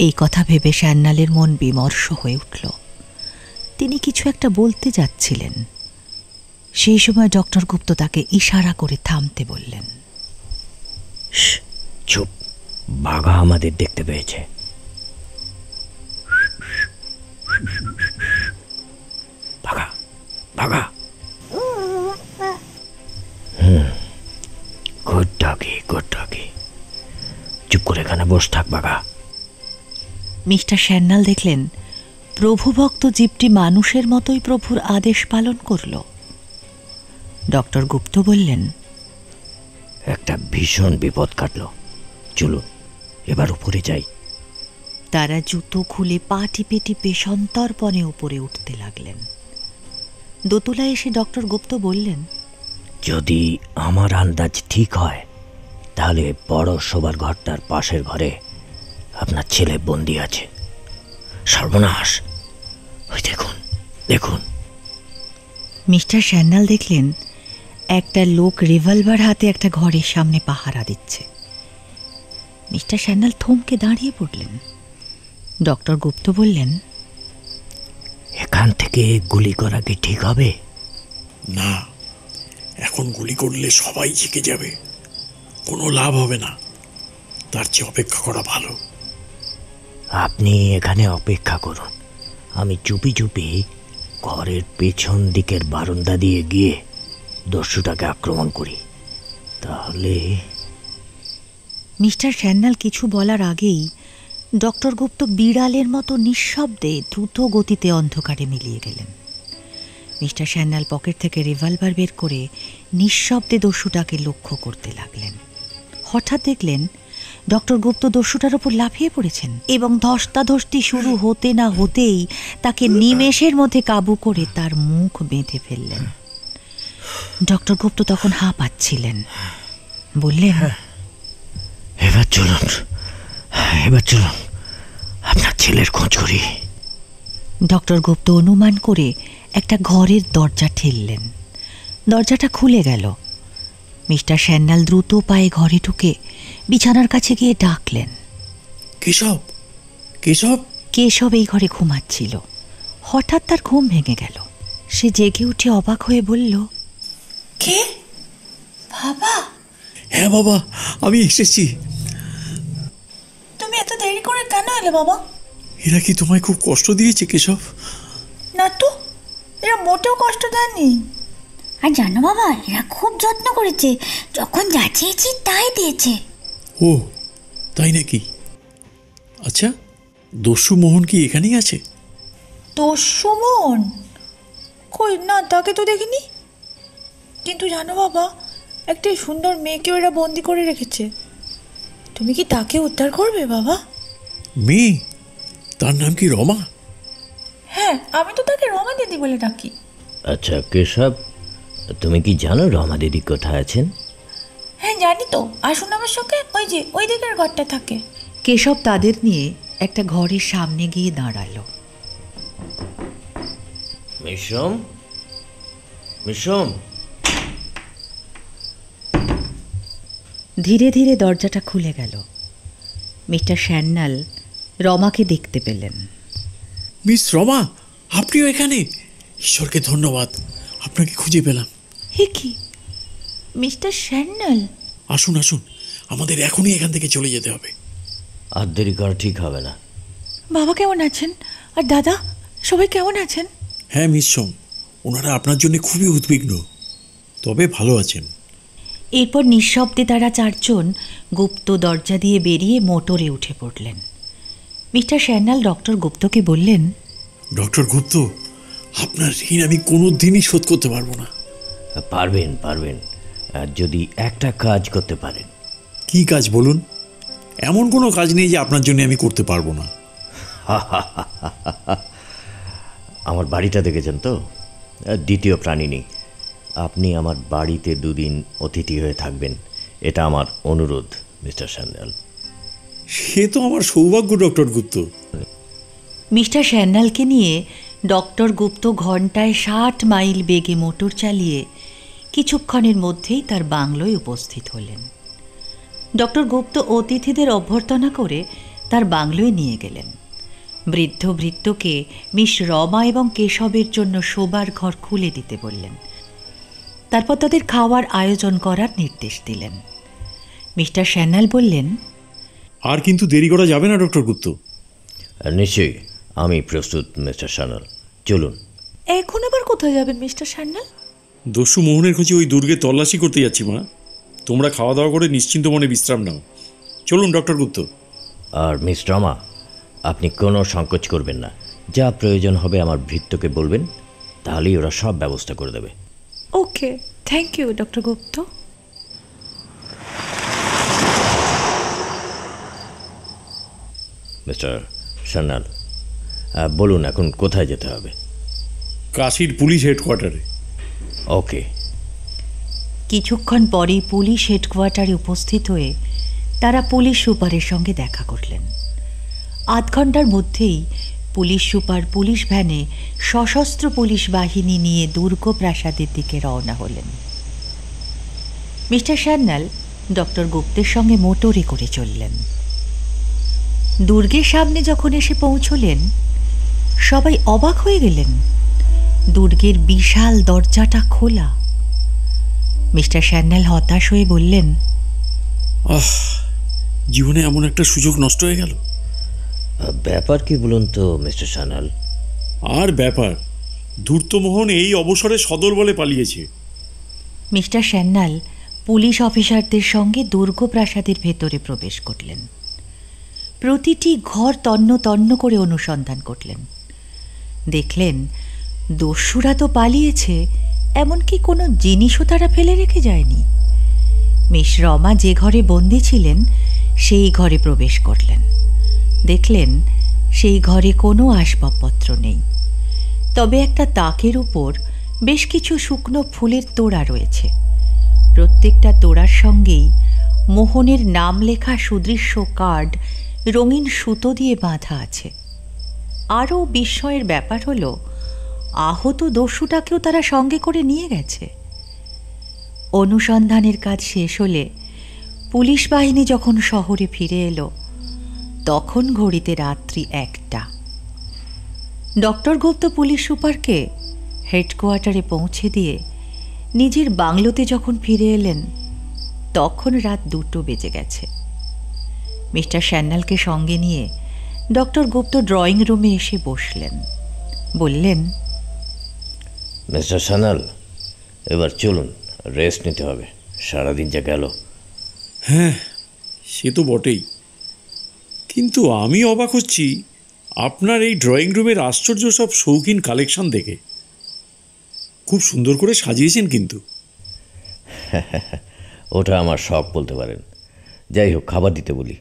এই কথা ভেবে সান্যালের মন বিমর্ষ হয়ে উঠল। তিনি কিছু একটা বলতে যাচ্ছিলেন। সেই সময় ডক্টর গুপ্ত তাকে ইশারা করে থামতে বললেন। চুপ, বাঘা আমাদের দেখতে পেয়েছে। Bagha, Bagha. Good doggie, good doggie. চুপ করে এখানে বসে থাক বাঘা। মিস্টার সান্যাল দেখলেন প্রভুভক্ত জীবটি মানুষের মতোই প্রভুর আদেশ পালন করল। ডক্টর গুপ্ত বললেন, একটা ভীষণ বিপদ কাটল। চলুন এবার উপরে যাই। তারা জুতো খুলে পা টিপে টিপে সন্তর্পণে উপরে উঠতে লাগলেন। দোতলায় এসে ডক্টর গুপ্ত বললেন, যদি আমার আন্দাজ ঠিক হয় তাহলে বড় শোবার ঘরটার পাশের ঘরে আপনার ছেলে বন্দি আছে। সর্বনাশ! ওই দেখুন, দেখুন। মিস্টার সান্যাল দেখলেন একটা লোক রিভলভার হাতে একটা ঘরের সামনে পাহারা দিচ্ছে। মিস্টার সান্যাল থমকে দাঁড়িয়ে পড়লেন। ডক্টর গুপ্ত বললেন, এখান থেকে গুলি করা কি ঠিক হবে? না, এখন গুলি করলে সবাই জিকে যাবে, কোনো লাভ হবে না। তার চেয়ে অপেক্ষা করা ভালো। আপনি এখানে অপেক্ষা করুন, আমি চুপি চুপি ঘরের পেছন দিকের বারান্দা দিয়ে গিয়ে দস্যুটাকে আক্রমণ করি। তাহলে মিস্টার সান্যাল কিছু বলার আগেই ডক্টর গুপ্ত বিড়ালের মতো নিঃশব্দে দ্রুত গতিতে অন্ধকারে মিলিয়ে গেলেন। মিস্টার সান্যাল পকেট থেকে রিভলভার বের করে নিঃশব্দে দস্যুটাকে লক্ষ্য করতে লাগলেন। হঠাৎ দেখলেন ডক্টর গুপ্ত দস্যুটার ওপর লাফিয়ে পড়েছেন এবং ধস্তাধস্তি শুরু হতে না হতেই তাকে নিমেষের মধ্যে কাবু করে তার মুখ বেঁধে ফেললেন। ডক্টর গুপ্ত তখন হাঁপাচ্ছিলেন। বললেন, এবার চলুন, এবার চলুন, আপনার ছেলের খোঁজ করি। ডক্টর গুপ্ত অনুমান করে একটা ঘরের দরজা ঠেললেন। দরজাটা খুলে গেল। মিস্টার সান্যাল দ্রুত পায়ে ঘরে ঢুকে বিছানার কাছে গিয়ে ডাকলেন, কেশব, কেশব। কেশব এই ঘরে ঘুমাচ্ছিল। হঠাৎ তার ঘুম ভেঙে গেল। সে জেগে উঠে অবাক হয়ে বলল, কে? বাবা? হ্যাঁ বাবা, আমি এসেছি। তুমি এত দেরি করে কেন এলে বাবা? এরা কি তোমায় খুব কষ্ট দিয়েছে কেশব? না তো, এরা মোটেও কষ্ট দেয়নি। আর জানো বাবা, এরা খুব যত্ন করেছে, যখন যা চেয়েছি তাই দিয়েছে। ও তাই নাকি? আচ্ছা, দস্যু মোহন কি এখানেই আছে? দস্যু মোহন? কই না, তাকে তো দেখিনি। কিন্তু জানো বাবা, একটি সুন্দর মেয়েকেও এরা বন্দি করে রেখেছে। তুমি কি তাকে উদ্ধার করবে বাবা? মেয়ে, তার নাম কি রমা? হ্যাঁ, আমি তো তাকে রমা দিদি বলে ডাকি। আচ্ছা কেশব, তুমি কি জানো রমা দিদি কোথায় আছেন? হ্যাঁ জানি তো, আসুন আমার সঙ্গে, ওই যে ওই দিকের ঘরটা থাকে। কেশব তাদের নিয়ে একটা ঘরের সামনে গিয়ে দাঁড়ালো। মিশম, মিশম। ধীরে ধীরে দরজাটা খুলে গেল। মিস্টার সান্যাল রমাকে দেখতে পেলেন। মিস রমা, আপনিও এখানে? ঈশ্বরকে ধন্যবাদ, আপনাকে খুঁজে পেলাম। হে কি, মিস্টার সান্যাল? আসুন আসুন, আমাদের এখনই এখান থেকে চলে যেতে হবে। আর দেরি করা ঠিক হবে না। বাবা কেমন আছেন? আর দাদা, সবাই কেমন আছেন? হ্যাঁ মিস সোম, ওনারা আপনার জন্য খুবই উদ্বিগ্ন, তবে ভালো আছেন। এরপর নিঃশব্দে তারা চারজন গুপ্ত দরজা দিয়ে বেরিয়ে মোটরে উঠে পড়লেন। মিস্টার সান্যাল ডক্টর গুপ্তকে বললেন, ডক্টর গুপ্ত, আপনার ঋণ আমি কোনো দিনই শোধ করতে পারবো না। পারবেন পারবেন, যদি একটা কাজ করতে পারেন। কি কাজ বলুন? এমন কোনো কাজ নেই যে আপনার জন্য আমি করতে পারবো না। আমার বাড়িটা দেখেছেন তো? দ্বিতীয় প্রাণী নেই। আপনি আমার বাড়িতে দুদিন অতিথি হয়ে থাকবেন, এটা আমার অনুরোধ মিস্টার সান্যাল। সে তো আমার সৌভাগ্য ডক্টর গুপ্ত। মিস্টার সান্যালকে নিয়ে ডক্টর গুপ্ত ঘন্টায় 60 মাইল বেগে মোটর চালিয়ে কিছুক্ষণের মধ্যেই তার বাংলোয় উপস্থিত হলেন। ডক্টর গুপ্ত অতিথিদের অভ্যর্থনা করে তার বাংলোয় নিয়ে গেলেন। বৃদ্ধ ভৃত্যকে মিস রমা এবং কেশবের জন্য শোবার ঘর খুলে দিতে বললেন। তারপর তাদের খাওয়ার আয়োজন করার নির্দেশ দিলেন। মিস্টার সান্যাল বললেন, আর কিন্তু দেরি করা যাবে না ডক্টর গুপ্ত। নিশ্চয়ই, আমি প্রস্তুত মিস্টার সান্যাল, চলুন। এখন আবার কোথায় যাবেন মিস্টার সান্যাল? দস্যু মোহনের খোঁজে ওই দুর্গে তল্লাশি করতে যাচ্ছি মা। তোমরা খাওয়া দাওয়া করে নিশ্চিন্ত মনে বিশ্রাম নাও। চলুন ডক্টর গুপ্ত। আর মিস রমা, আপনি কোনো সংকোচ করবেন না। যা প্রয়োজন হবে আমার ভৃত্যকে বলবেন, তাহলেই ওরা সব ব্যবস্থা করে দেবে। Okay, thank you doctor Gupta. Mister Sanyal, বলুন এখন কোথায় যেতে হবে? কাশীর পুলিশ হেডকোয়ার্টারে। ওকে। কিছুক্ষণ পরেই পুলিশ হেডকোয়ার্টারে উপস্থিত হয়ে তারা পুলিশ সুপারের সঙ্গে দেখা করলেন। আধ ঘন্টার মধ্যেই পুলিশ সুপার পুলিশ ভ্যানে সশস্ত্র পুলিশ বাহিনী নিয়ে দুর্গ প্রাসাদের দিকে রওনা হলেন। মিস্টার সান্যাল ডক্টর গুপ্তের সঙ্গে মোটরে করে চললেন। দুর্গের সামনে যখন এসে পৌঁছলেন, সবাই অবাক হয়ে গেলেন। দুর্গের বিশাল দরজাটা খোলা। মিস্টার সান্যাল হতাশ হয়ে বললেন, জীবনে এমন একটা সুযোগ নষ্ট হয়ে গেল। ব্যাপার কি বলুন তো মিস্টার সান্যাল? আর ব্যাপার, ধূর্তমোহন এই অবসরে সদর বলে পালিয়েছে। মিস্টার সান্যাল পুলিশ অফিসারদের সঙ্গে দুর্গ প্রাসাদের ভেতরে প্রবেশ করলেন। প্রতিটি ঘর তন্ন তন্ন করে অনুসন্ধান করলেন। দেখলেন দস্যুরা তো পালিয়েছে, এমনকি কোনো জিনিসও তারা ফেলে রেখে যায়নি। মিস রমা যে ঘরে বন্দী ছিলেন সেই ঘরে প্রবেশ করলেন। দেখলেন সেই ঘরে কোনো আসবাবপত্র নেই, তবে একটা তাকের উপর বেশ কিছু শুকনো ফুলের তোড়া রয়েছে। প্রত্যেকটা তোড়ার সঙ্গেই মোহনের নাম লেখা সুদৃশ্য কার্ড রঙিন সুতো দিয়ে বাঁধা আছে। আরও বিস্ময়ের ব্যাপার হলো, আহত দস্যুটাকেও তারা সঙ্গে করে নিয়ে গেছে। অনুসন্ধানের কাজ শেষ হলে পুলিশ বাহিনী যখন শহরে ফিরে এলো, তখন ঘড়িতে রাত্রি 1টা। ডক্টর গুপ্ত পুলিশ সুপারকে হেডকোয়ার্টারে পৌঁছে দিয়ে নিজের বাংলোতে যখন ফিরে এলেন, তখন রাত 2টো বেজে গেছে। মিস্টার সান্যালকে সঙ্গে নিয়ে ডক্টর গুপ্ত ড্রয়িং রুমে এসে বসলেন। বললেন, মিস্টার সান্যাল, এবার চলুন, রেস্ট নিতে হবে, সারাদিন যা গেল। হ্যাঁ, সে তো বটেই, কিন্তু আমি অবাক হচ্ছি আপনার এই ড্রয়িং রুমের আশ্চর্য সব শৌখিন কালেকশন দেখে। খুব সুন্দর করে সাজিয়েছেন কিন্তু। ওটা আমার শখ বলতে পারেন। যাই হোক, খাবার দিতে বলি।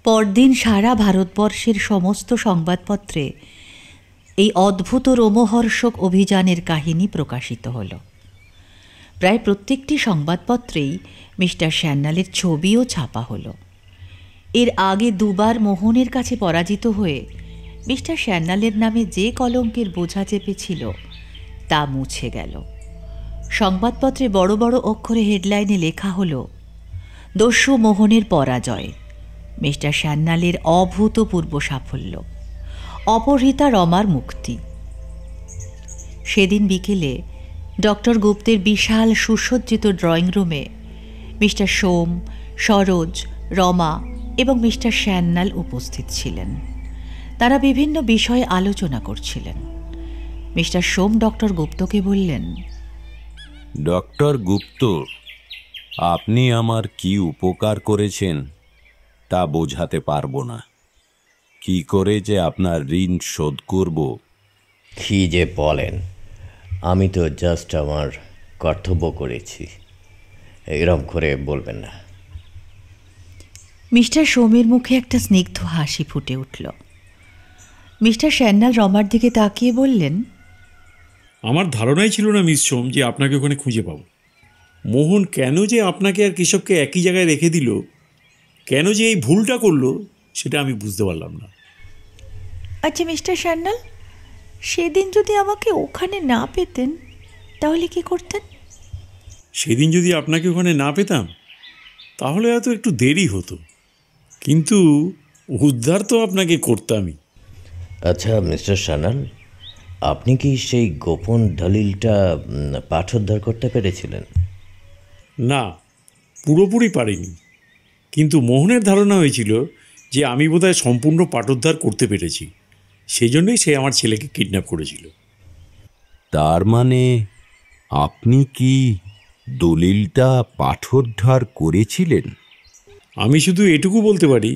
পরদিন সারা ভারতবর্ষের সমস্ত সংবাদপত্রে এই অদ্ভুত রোমহর্ষক অভিযানের কাহিনী প্রকাশিত হল। প্রায় প্রত্যেকটি সংবাদপত্রেই মিস্টার স্যান্যালের ছবিও ছাপা হলো। এর আগে দুবার মোহনের কাছে পরাজিত হয়ে মিস্টার স্যান্যালের নামে যে কলঙ্কের বোঝা চেপেছিল তা মুছে গেল। সংবাদপত্রে বড় বড় অক্ষরে হেডলাইনে লেখা হলো, দস্যু মোহনের পরাজয়, মিস্টার স্যান্যালের অভূতপূর্ব সাফল্য, অপহৃতা রমার মুক্তি। সেদিন বিকেলে ডক্টর গুপ্তের বিশাল সুসজ্জিত ড্রয়িং রুমে মিস্টার সোম, সরোজ, রমা এবং মিস্টার স্যান্যাল উপস্থিত ছিলেন। তারা বিভিন্ন বিষয়ে আলোচনা করছিলেন। মিস্টার সোম ডক্টর গুপ্তকে বললেন, ডক্টর গুপ্ত, আপনি আমার কি উপকার করেছেন তা বোঝাতে পারবো না। কি করে যে আপনার ঋণ শোধ করব। কি যে বলেন, আমি তো জাস্ট আমার কর্তব্য করেছি, এরম করে বলবেন না। মিস্টার সোমের মুখে একটা স্নিগ্ধ হাসি ফুটে উঠল। মিস্টার স্যান্যাল রমার দিকে তাকিয়ে বললেন, আমার ধারণাই ছিল না মিস সোম যে আপনাকে ওখানে খুঁজে পাবো। মোহন কেন যে আপনাকে আর কেশবকে একই জায়গায় রেখে দিল, কেন যে এই ভুলটা করলো, সেটা আমি বুঝতে পারলাম না। আচ্ছা মিস্টার স্যান্যাল, সেদিন যদি আমাকে ওখানে না পেতেন তাহলে কি করতেন? সেদিন যদি আপনাকে ওখানে না পেতাম তাহলে হয়তো একটু দেরি হতো, কিন্তু উদ্ধার তো আপনাকে করতামই। আচ্ছা মিস্টার স্যান্যাল, আপনি কি সেই গোপন দলিলটা পাঠোদ্ধার করতে পেরেছিলেন? না, পুরোপুরি পারিনি, কিন্তু মোহনের ধারণা হয়েছিল যে আমি বোধহয় সম্পূর্ণ পাঠোদ্ধার করতে পেরেছি, সেই জন্যই সে আমার ছেলেকে কিডন্যাপ করেছিল। তার মানে আপনি কি দলিলটা পাঠোদ্ধার করেছিলেন? আমি শুধু এটুকু বলতে পারি,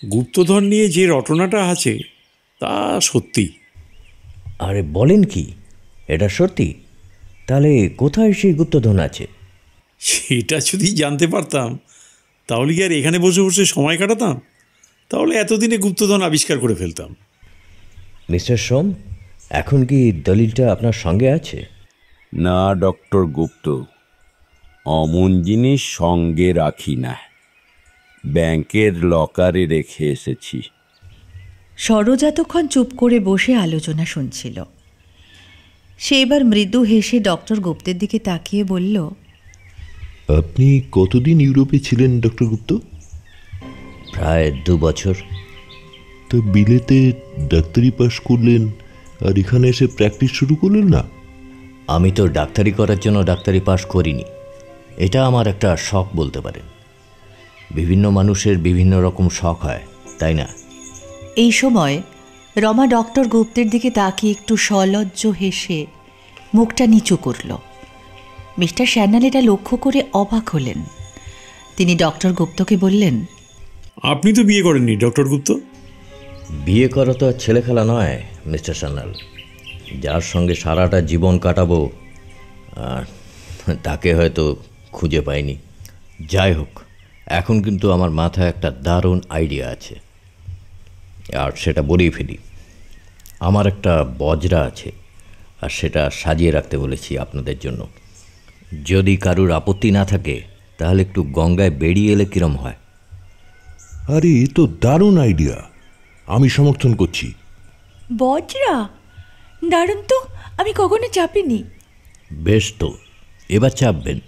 গুপ্তধন নিয়ে যে রটনাটা আছে তা সত্যি। আরে বলেন কি, এটা সত্যি? তাহলে কোথায় সেই গুপ্তধন আছে? সেটা যদি জানতে পারতাম তাহলে কি আর এখানে বসে বসে সময় কাটাতাম? তাহলে এতদিনে গুপ্তধন আবিষ্কার করে ফেলতাম। মিস্টার সোম, এখন কি দলিলটা আপনার সঙ্গে আছে? না ডক্টর গুপ্ত, অমন জিনিস সঙ্গে রাখি না, ব্যাংকের লকারে রেখে এসেছি। সরোজ এতক্ষণ চুপ করে বসে আলোচনা শুনছিল। সে এবার মৃদু হেসে ডক্টর গুপ্তের দিকে তাকিয়ে বলল, আপনি কতদিন ইউরোপে ছিলেন ডক্টর গুপ্ত? প্রায় 2 বছর। তো বিলেতে ডাক্তারি পাশ করলেন আর এখানে এসে প্র্যাকটিস শুরু করলেন না? আমি তো ডাক্তারি করার জন্য ডাক্তারি পাশ করিনি, এটা আমার একটা শখ বলতে পারেন। বিভিন্ন মানুষের বিভিন্ন রকম শখ হয়, তাই না? এই সময় রমা ডক্টর গুপ্তের দিকে তাকিয়ে একটু সলজ্জ হেসে মুখটা নিচু করল। মিস্টার স্যান্যাল এটা লক্ষ্য করে অবাক হলেন। তিনি ডক্টর গুপ্তকে বললেন, আপনি তো বিয়ে করেননি ডক্টর গুপ্ত? বিয়ে করা তো ছেলে খেলা নয় মিস্টার স্যান্যাল। যার সঙ্গে সারাটা জীবন কাটাবো তাকে হয়তো খুঁজে পাইনি। যাই হোক, এখন কিন্তু আমার মাথায় একটা দারুণ আইডিয়া আছে, আর সেটা বলেই ফেলি। আমার একটা বজরা আছে, আর সেটা সাজিয়ে রাখতে বলেছি আপনাদের জন্য। যদি কারুর আপত্তি না থাকে তাহলে একটু গঙ্গায় বেরিয়ে এলে কিরম হয়? আরে এ তো দারুণ আইডিয়া, আমি সমর্থন করছি। বজরা দারুণ তো, আমি কখনো চাপিনি। বেশ, তো এবার চাপবেন।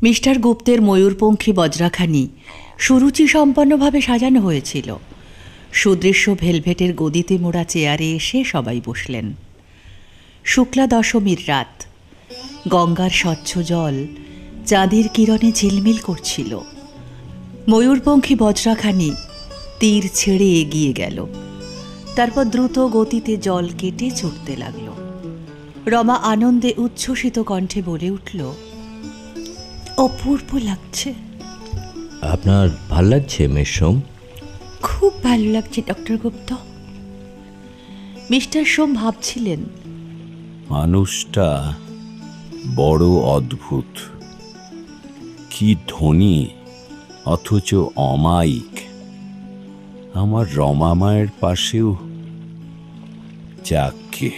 মিস্টার গুপ্তের ময়ূরপঙ্খী বজ্রাখানি সুরুচি সম্পন্নভাবে সাজানো হয়েছিল। সুদৃশ্য ভেলভেটের গদিতে মোড়া চেয়ারে এসে সবাই বসলেন। শুক্লা দশমীর রাত, গঙ্গার স্বচ্ছ জল চাঁদের কিরণে ঝিলমিল করছিল। ময়ূরপঙ্খী বজ্রাখানি তীর ছেড়ে এগিয়ে গেল, তারপর দ্রুত গতিতে জল কেটে ছুটতে লাগল। রমা আনন্দে উচ্ছ্বসিত কণ্ঠে বলে উঠল, অপূর্ব লাগছে। আপনার ভাল লাগছে মিস সোম? খুব ভালো লাগছে ডক্টর গুপ্ত। মিস্টার সোম ভাবছিলেন, মানুষটা বড় অদ্ভুত। কি ধনী অথচ অমায়িক। আমার রমা মায়ের পাশেও। যাকে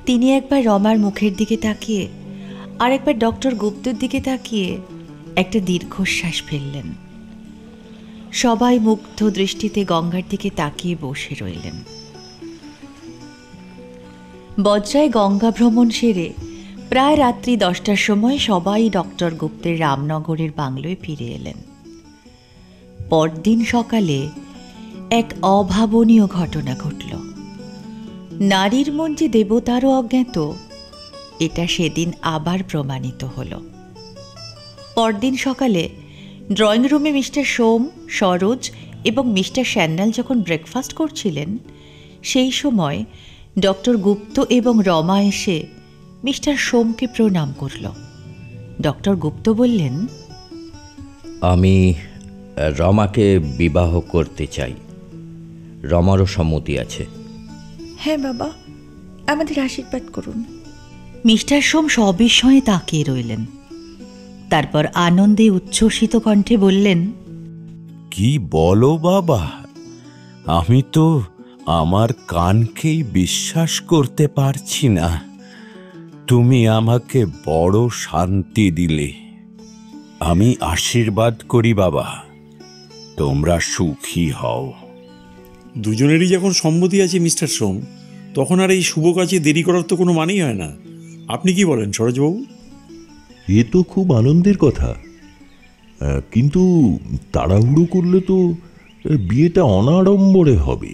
তিনি একবার রমার মুখের দিকে তাকিয়ে আর একবার ডক্টর গুপ্তর দিকে তাকিয়ে একটা দীর্ঘশ্বাস ফেললেন। সবাই মুগ্ধ দৃষ্টিতে গঙ্গার দিকে তাকিয়ে বসে রইলেন। বজ্রায় গঙ্গা ভ্রমণ সেরে প্রায় রাত্রি 10টার সময় সবাই ডক্টর গুপ্তের রামনগরের বাংলোয় ফিরে এলেন। পরদিন সকালে এক অভাবনীয় ঘটনা ঘটল। নারীর মন যে দেবতারও অজ্ঞাত, এটা সেদিন আবার প্রমাণিত হল। পরদিন সকালে ড্রয়িং রুমে মিস্টার সোম, সরোজ এবং মিস্টার স্যান্যাল যখন ব্রেকফাস্ট করছিলেন, সেই সময় ডক্টর গুপ্ত এবং রমা এসে মিস্টার সোমকে প্রণাম করল। ডক্টর গুপ্ত বললেন, আমি রমাকে বিবাহ করতে চাই। রমারও সম্মতি আছে। হ্যাঁ বাবা, আমাদের আশীর্বাদ করুন। মিস্টার সোম সবিস্ময়ে তাকিয়ে রইলেন। তারপর আনন্দে উচ্ছ্বসিত কণ্ঠে বললেন, কি বলো বাবা? আমি তো আমার কানকেই বিশ্বাস করতে পারছি না। তুমি আমাকে বড় শান্তি দিলে। আমি আশীর্বাদ করি বাবা, তোমরা সুখী হও। দুজনেরই যখন সম্মতি আছে মিস্টার সোম, তখন আর এই শুভ কাজে দেরি করার তো কোনো মানেই হয় না। আপনি কি বলেন সরোজবাবু? এ তো খুব আনন্দের কথা, কিন্তু তাড়াহুড়ো করলে তো বিয়েটা অনাড়ম্বরে হবে।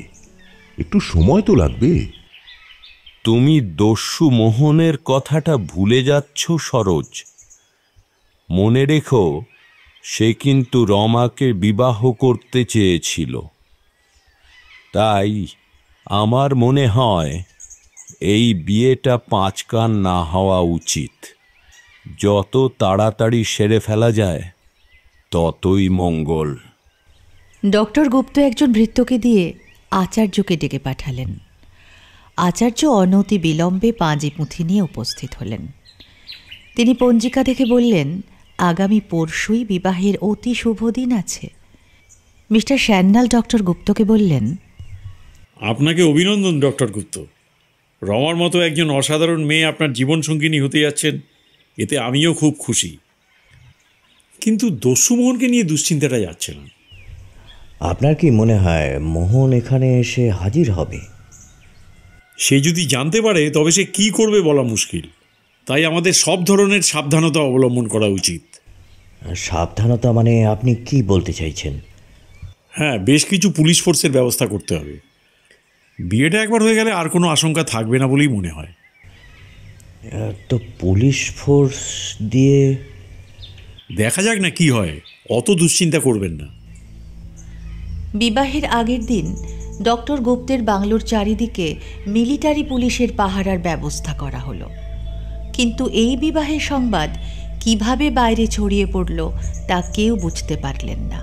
একটু সময় তো লাগবে। তুমি দস্যু মোহনের কথাটা ভুলে যাচ্ছ সরোজ। মনে রেখো, সে কিন্তু রমাকে বিবাহ করতে চেয়েছিল। তাই আমার মনে হয় এই বিয়েটা 5 কান না হওয়া উচিত। যত তাড়াতাড়ি সেরে ফেলা যায় ততই মঙ্গল। ডক্টর গুপ্ত একজন ভৃত্যকে দিয়ে আচার্যকে ডেকে পাঠালেন। আচার্য অনতি বিলম্বে পাঁজি পুঁথি নিয়ে উপস্থিত হলেন। তিনি পঞ্জিকা দেখে বললেন, আগামী পরশুই বিবাহের অতি শুভ দিন আছে। মিস্টার স্যান্যাল ডক্টর গুপ্তকে বললেন, আপনাকে অভিনন্দন ডক্টর গুপ্ত। রমার মতো একজন অসাধারণ মেয়ে আপনার জীবনসঙ্গিনী হতে যাচ্ছেন, এতে আমিও খুব খুশি। কিন্তু দস্যু মোহনকে নিয়ে দুশ্চিন্তাটা যাচ্ছে না। আপনার কি মনে হয় মোহন এখানে এসে হাজির হবে? সে যদি জানতে পারে তবে সে কি করবে বলা মুশকিল। তাই আমাদের সব ধরনের সাবধানতা অবলম্বন করা উচিত। সাবধানতা মানে আপনি কি বলতে চাইছেন? হ্যাঁ, বেশ কিছু পুলিশ ফোর্সের ব্যবস্থা করতে হবে। বিয়েটা একবার হয়ে গেলে আর কোনো আশঙ্কা থাকবে না বলেই মনে হয়। তো পুলিশ ফোর্স দিয়ে দেখা যাক না কি হয়, অত দুশ্চিন্তা করবেন না। বিবাহের আগের দিন ডক্টর গুপ্তের বাংলোর চারিদিকে মিলিটারি পুলিশের পাহারার ব্যবস্থা করা হলো। কিন্তু এই বিবাহের সংবাদ কিভাবে বাইরে ছড়িয়ে পড়ল তা কেউ বুঝতে পারলেন না।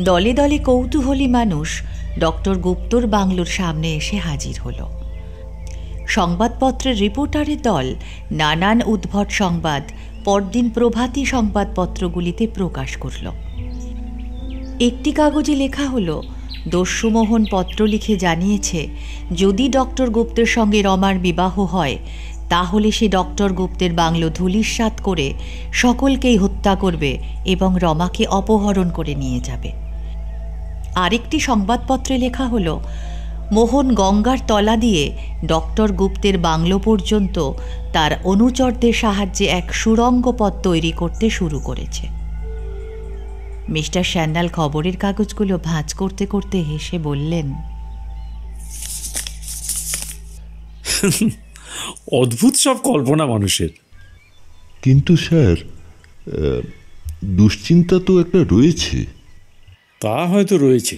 দলে দলে কৌতূহলী মানুষ ডক্টর গুপ্তর বাংলোর সামনে এসে হাজির হলো। সংবাদপত্রের রিপোর্টারের দল নানান উদ্ভট সংবাদ পরদিন প্রভাতী সংবাদপত্রগুলিতে প্রকাশ করল। একটি কাগজে লেখা হলো, দস্যুমোহন পত্র লিখে জানিয়েছে যদি ডক্টর গুপ্তের সঙ্গে রমার বিবাহ হয় তাহলে সে ডক্টর গুপ্তের বাংলো ধূলিসাৎ করে সকলকেই হত্যা করবে এবং রমাকে অপহরণ করে নিয়ে যাবে। আরেকটি সংবাদপত্রে লেখা হলো, মোহন গঙ্গার তলা দিয়ে ডক্টর গুপ্তের বাংলো পর্যন্ত তার অনুচরদের সাহায্যে এক সুড়ঙ্গ পথ তৈরি করতে শুরু করেছে। মিস্টার স্যান্যাল খবরের কাগজগুলো ভাঁজ করতে করতে হেসে বললেন, অদ্ভুত সব কল্পনা মানুষের। কিন্তু স্যার, দুশ্চিন্তা তো একটা রয়েছে। তা হয়তো রয়েছে,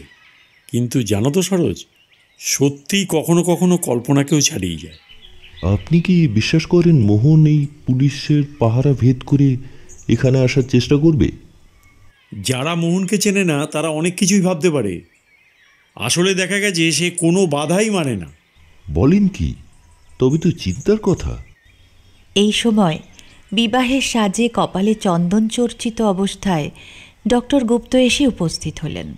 কিন্তু জানো তো সরোজ, সত্যিই কখনো কখনো কল্পনাকেও ছাড়িয়ে যায়। আপনি কি বিশ্বাস করেন মোহন এই পুলিশের পাহারা ভেদ করে এখানে আসার চেষ্টা করবে? যারা মোহনকে চেনে না তারা অনেক কিছুই ভাবতে পারে। আসলে দেখা গেছে সে কোনো বাধাই মানে না। বলেন কি? তবে তো চিন্তার কথা। এই সময় বিবাহের সাজে কপালে চন্দন চর্চিত অবস্থায় ডক্টর গুপ্ত এসে উপস্থিত হলেন।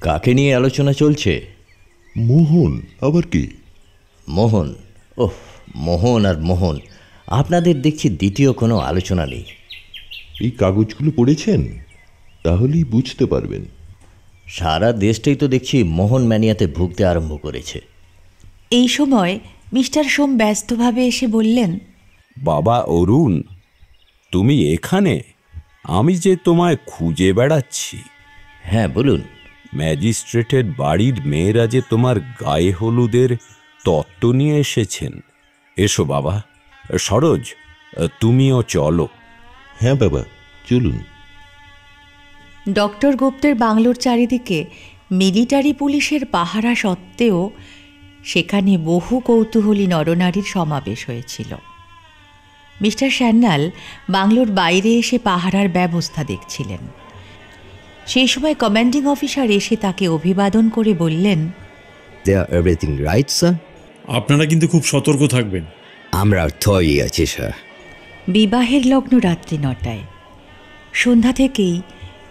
কাকে নিয়ে আলোচনা চলছে? মোহন। আবার কি? মোহন? ওহ, মোহন আর মোহন। আপনাদের দেখছি দ্বিতীয় কোনো আলোচনা নেই। এই কাগজগুলো পড়েছেন? তাহলেই বুঝতে পারবেন। সারা দেশটাই তো দেখছি মোহন ম্যানিয়াতে ভুগতে আরম্ভ করেছে। এই সময় মিস্টার সোম ব্যস্তভাবে এসে বললেন, বাবা অরুণ, তুমি এখানে? আমি যে তোমায় খুঁজে বেড়াচ্ছি। হ্যাঁ, বলুন। ম্যাজিস্ট্রেটের বাড়ির মেয়েরা যে তোমার গায়ে হলুদের তত্ত্ব নিয়ে এসেছেন। এসো বাবা। সরোজ, তুমিও চলো। হ্যাঁ বাবা, চলুন। ডক্টর গুপ্তের বাংলোর চারিদিকে মিলিটারি পুলিশের পাহারা সত্ত্বেও সেখানে বহু কৌতূহলী নরনারীর সমাবেশ হয়েছিল। মিস্টার সান্যাল বাংলোর বাইরে এসে পাহারার ব্যবস্থা দেখছিলেন। সেই সময় কমান্ডিং অফিসার এসে তাকে অভিবাদন করে বললেন, এভরিথিং রাইট স্যার? আপনারা কিন্তু খুব সতর্ক থাকবেন। আমরা তৈরি আছি স্যার। বিবাহের লগ্ন রাত্রি 9টায়। সন্ধ্যা থেকেই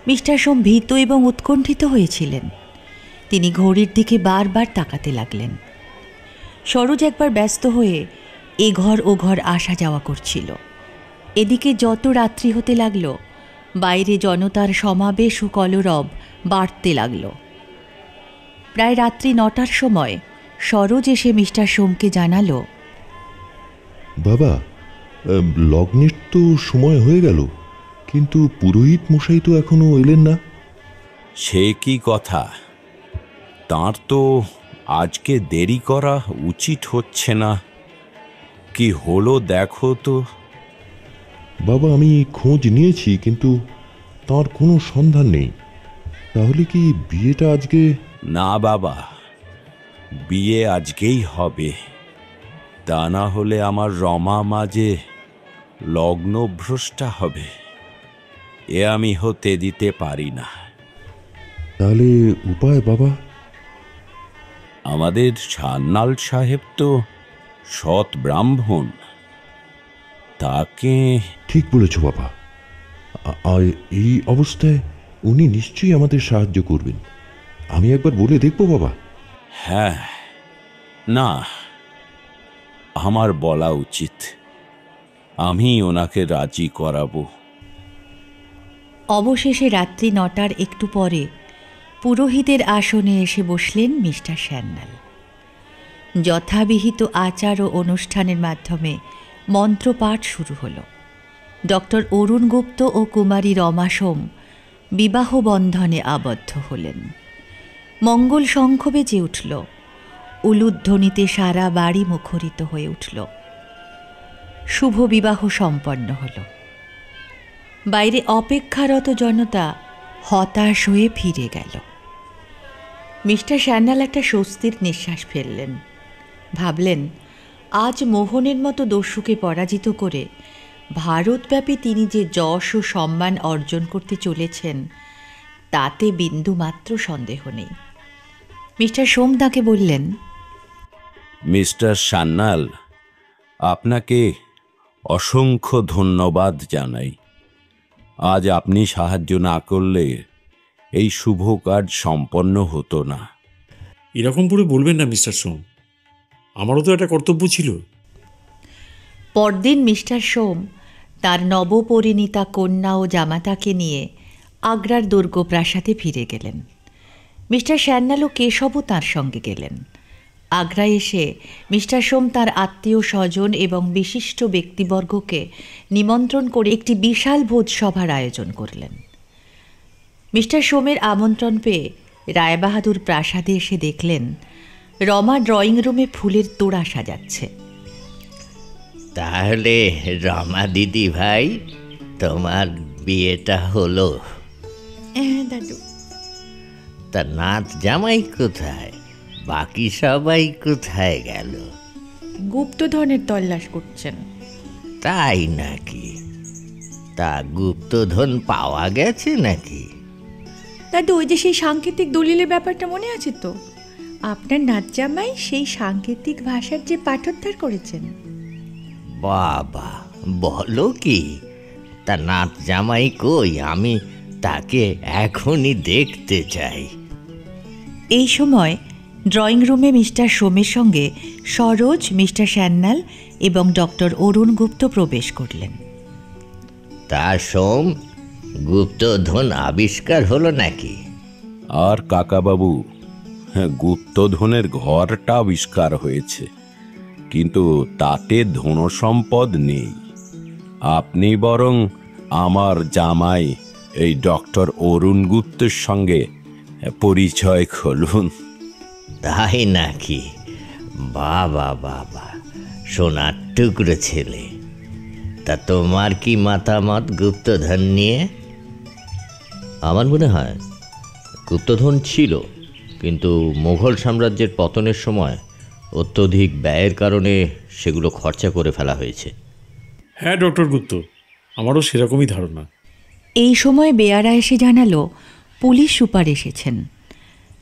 মিস্টার সোম ভীত এবং উৎকণ্ঠিত হয়েছিলেন। তিনি ঘড়ির দিকে বারবার তাকাতে লাগলেন। সরোজ একবার ব্যস্ত হয়ে এ ঘর ও ঘর আসা যাওয়া করছিল। এদিকে যত রাত্রি হতে লাগল, বাইরে জনতার সমাবেশ ও কলরব বাড়তে লাগল। প্রায় রাত্রি 9টার সময় সরোজ এসে মিস্টার সোমকে জানালো, বাবা, লগ্নের তো সময় হয়ে গেল, কিন্তু পুরোহিত মশাই তো এখনো এলেন না। সে কি কথা? তার তো আজকে দেরি করা উচিত হচ্ছে না। কি হলো দেখো তো। বাবা, আমি খোঁজ নিয়েছি, কিন্তু তার কোনো সন্ধান নেই। তাহলে কি বিয়েটা আজকে? না বাবা, বিয়ে আজকেই হবে। তা না হলে আমার রমা মাঝে লগ্নভ্রষ্টা হবে। এ আমি হতে দিতে পারি না। তাহলে উপায় বাবা? আমাদের সান্যাল সাহেব তো সৎ ব্রাহ্মণ। তাকে... ঠিক বলেছ বাবা। আর এই অবস্থায় উনি নিশ্চয়ই আমাদের সাহায্য করবেন। আমি একবার বলে দেখব বাবা। হ্যাঁ, না, আমার বলা উচিত। আমি ওনাকে রাজি করাবো। অবশেষে রাত্রি 9টার একটু পরে পুরোহিতের আসনে এসে বসলেন মিস্টার সান্যাল। যথাবিহিত আচার ও অনুষ্ঠানের মাধ্যমে মন্ত্রপাঠ শুরু হল। ডক্টর অরুণ গুপ্ত ও কুমারী রমা সোম বিবাহ বন্ধনে আবদ্ধ হলেন। মঙ্গল শঙ্খ বেজে উঠল। উলুধ্বনিতে সারা বাড়ি মুখরিত হয়ে উঠল। শুভ বিবাহ সম্পন্ন হল। বাইরে অপেক্ষারত জনতা হতাশ হয়ে ফিরে গেল। মিস্টার সান্যাল একটা স্বস্তির নিঃশ্বাস ফেললেন। ভাবলেন, আজ মোহনের মতো দস্যুকে পরাজিত করে ভারতব্যাপী তিনি যে যশ ও সম্মান অর্জন করতে চলেছেন, তাতে বিন্দুমাত্র সন্দেহ নেই। মিস্টার সোম তাকে বললেন, মিস্টার সান্যাল, আপনাকে অসংখ্য ধন্যবাদ জানাই। আজ আপনি সাহায্য না করলে এই শুভ কাজ সম্পন্ন হতো না। এরকম করে বলবেন না মিস্টার সোম, আমারও তো একটা কর্তব্য ছিল। পরদিন মিস্টার সোম তার নবপরিণীতা কন্যা ও জামাতাকে নিয়ে আগ্রার দুর্গপ্রাসাদে ফিরে গেলেন। মিস্টার সান্যাল ও কেশবও তাঁর সঙ্গে গেলেন। আগ্রায় এসে মিস্টার সোম তার আত্মীয় স্বজন এবং বিশিষ্ট ব্যক্তিবর্গকে নিমন্ত্রণ করে একটি বিশাল ভোজসভার আয়োজন করলেন। মিস্টার সোমের আমন্ত্রণ পেয়ে রায়বাহাদুর প্রাসাদে এসে দেখলেন রমা ড্রয়িং রুমে ফুলের তোড়া সাজাচ্ছে। তাহলে রমা দিদি ভাই, তোমার বিয়েটা হলো? হ্যাঁ দাদু। তা নাত জামাই কোথায়? বাকি সবাই কোথায় গেল? গুপ্তধনের তল্লাশ করছেন। তাই নাকি? তা গুপ্তধন পাওয়া গেছে নাকি? দাদু, ওই যে সেই সাংকেতিক দলিলের ব্যাপারটা মনে আছে তো? আপনার নাত জামাই সেই সাংকেতিক ভাষার যে পাঠোদ্ধার করেছেন। বাবা, বলো কি? তা নাত জামাই কই? আমি তাকে এখনই দেখতে চাই। এই সময় ড্রয়িং রুমে মিস্টার সোমের সঙ্গে সরোজ, মিস্টার সান্যাল এবং ডক্টর অরুণ গুপ্ত প্রবেশ করলেন। তা সোম, গুপ্তধন আবিষ্কার হলো নাকি? আর কাকাবাবু, গুপ্তধনের ঘরটা আবিষ্কার হয়েছে, কিন্তু তাতে ধনসম্পদ নেই। আপনি বরং আমার জামাই এই ডক্টর অরুণ গুপ্তের সঙ্গে পরিচয় খুলুন। তাই নাকি? বাবা বাবা, সোনার টুকরো ছেলে। তা তোমার কি মতামত গুপ্তধন নিয়ে? আমার মনে হয় গুপ্তধন ছিল, কিন্তু মুঘল সাম্রাজ্যের পতনের সময় অত্যধিক ব্যয়ের কারণে সেগুলো খরচা করে ফেলা হয়েছে। হ্যাঁ ডক্টর গুপ্ত, আমারও সেরকমই ধারণা। এই সময় বেয়ারা এসে জানালো পুলিশ সুপার এসেছেন।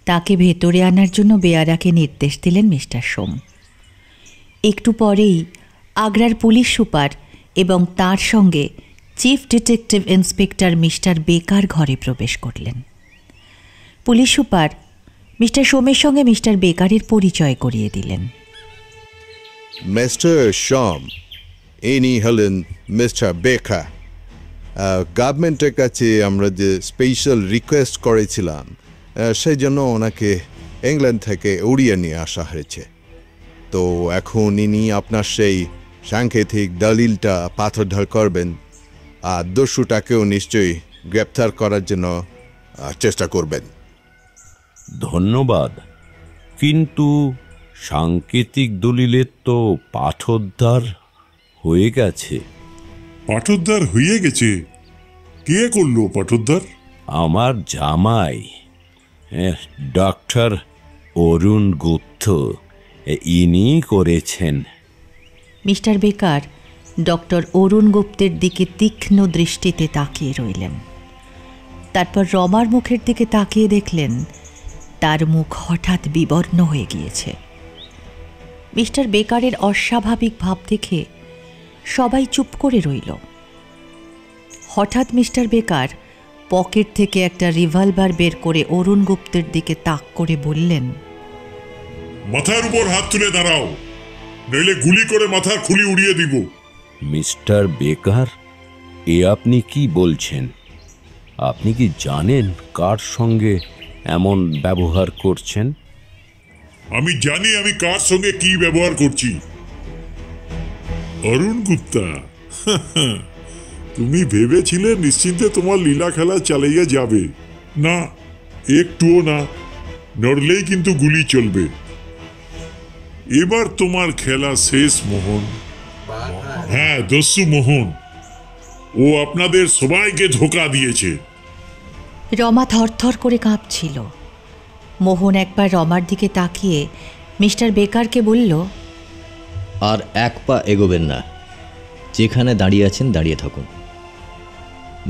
তাকে ভেতরে আনার জন্য বেয়ারাকে নির্দেশ দিলেন মিস্টার সোম। একটু পরেই আগ্রার পুলিশ সুপার এবং তার সঙ্গে চিফ ডিটেকটিভ ইন্সপেক্টর মিস্টার বেকার ঘরে প্রবেশ করলেন। পুলিশ সুপার মিস্টার সোমের সঙ্গে মিস্টার বেকারের পরিচয় করিয়ে দিলেন। মিস্টার সোম, ইনি হলেন মিস্টার বেকার। গভর্নমেন্টের কাছে আমরা যে স্পেশাল রিকোয়েস্ট করেছিলাম, সেই জন্য ওনাকে ইংল্যান্ড থেকে উড়িয়ে নিয়ে আসা হয়েছে। তো এখন ইনি আপনার সেই সাংকেতিক দলিলটা পাথরঢাল করবেন, আর দস্যুটাকেও নিশ্চয়ই গ্রেপ্তার করার জন্য চেষ্টা করবেন। ধন্যবাদ, কিন্তু সাংকেতিক দলিলের তো পাঠোদ্ধার হয়ে গেছে। পাঠোদ্ধার হয়ে গেছে? কে করলো পাঠোদ্ধার? আমার জামাই ডক্টর অরুণ গুপ্ত, ইনি করেছেন। মিস্টার বেকার ডক্টর অরুণ গুপ্তের দিকে তীক্ষ্ণ দৃষ্টিতে তাকিয়ে রইলেন। তারপর রমার মুখের দিকে তাকিয়ে দেখলেন তার মুখ হঠাৎ বিবর্ণ হয়ে গিয়েছে। মিস্টার বেকারের অস্বাভাবিক ভাব দেখে সবাই চুপ করে রইল। হঠাৎ মিস্টার বেকার পকেট থেকে একটা রিভলভার বের করে অরুণ গুপ্তের দিকে তাক করে বললেন, মাথার উপর হাত তুলে দাঁড়াও, নইলে গুলি করে মাথার খুলি উড়িয়ে দিব। মিস্টার বেকার, এ আপনি কি বলছেন? আপনি কি জানেন কার সঙ্গে এমন ব্যবহার করছেন? আমি জানি আমি কার সঙ্গে কি ব্যবহার করছি। অরুণ গুপ্তা, তুমি ভেবেছিলে নিশ্চিন্তে তোমার লীলা খেলা চালিয়ে যাবে। না, একটুও না, নড়লেই কিন্তু গুলি চলবে। এবার তোমার খেলা শেষ মোহন। হ্যাঁ, দস্যু মোহন। ও আপনাদের সবাইকে ধোঁকা দিয়েছে। রমা থরথর করে কাঁপছিল। মোহন একবার রমার দিকে তাকিয়ে মিস্টার বেকারকে বলল, আর এক পা এগোবেন না, যেখানে দাঁড়িয়ে আছেন দাঁড়িয়ে থাকুন।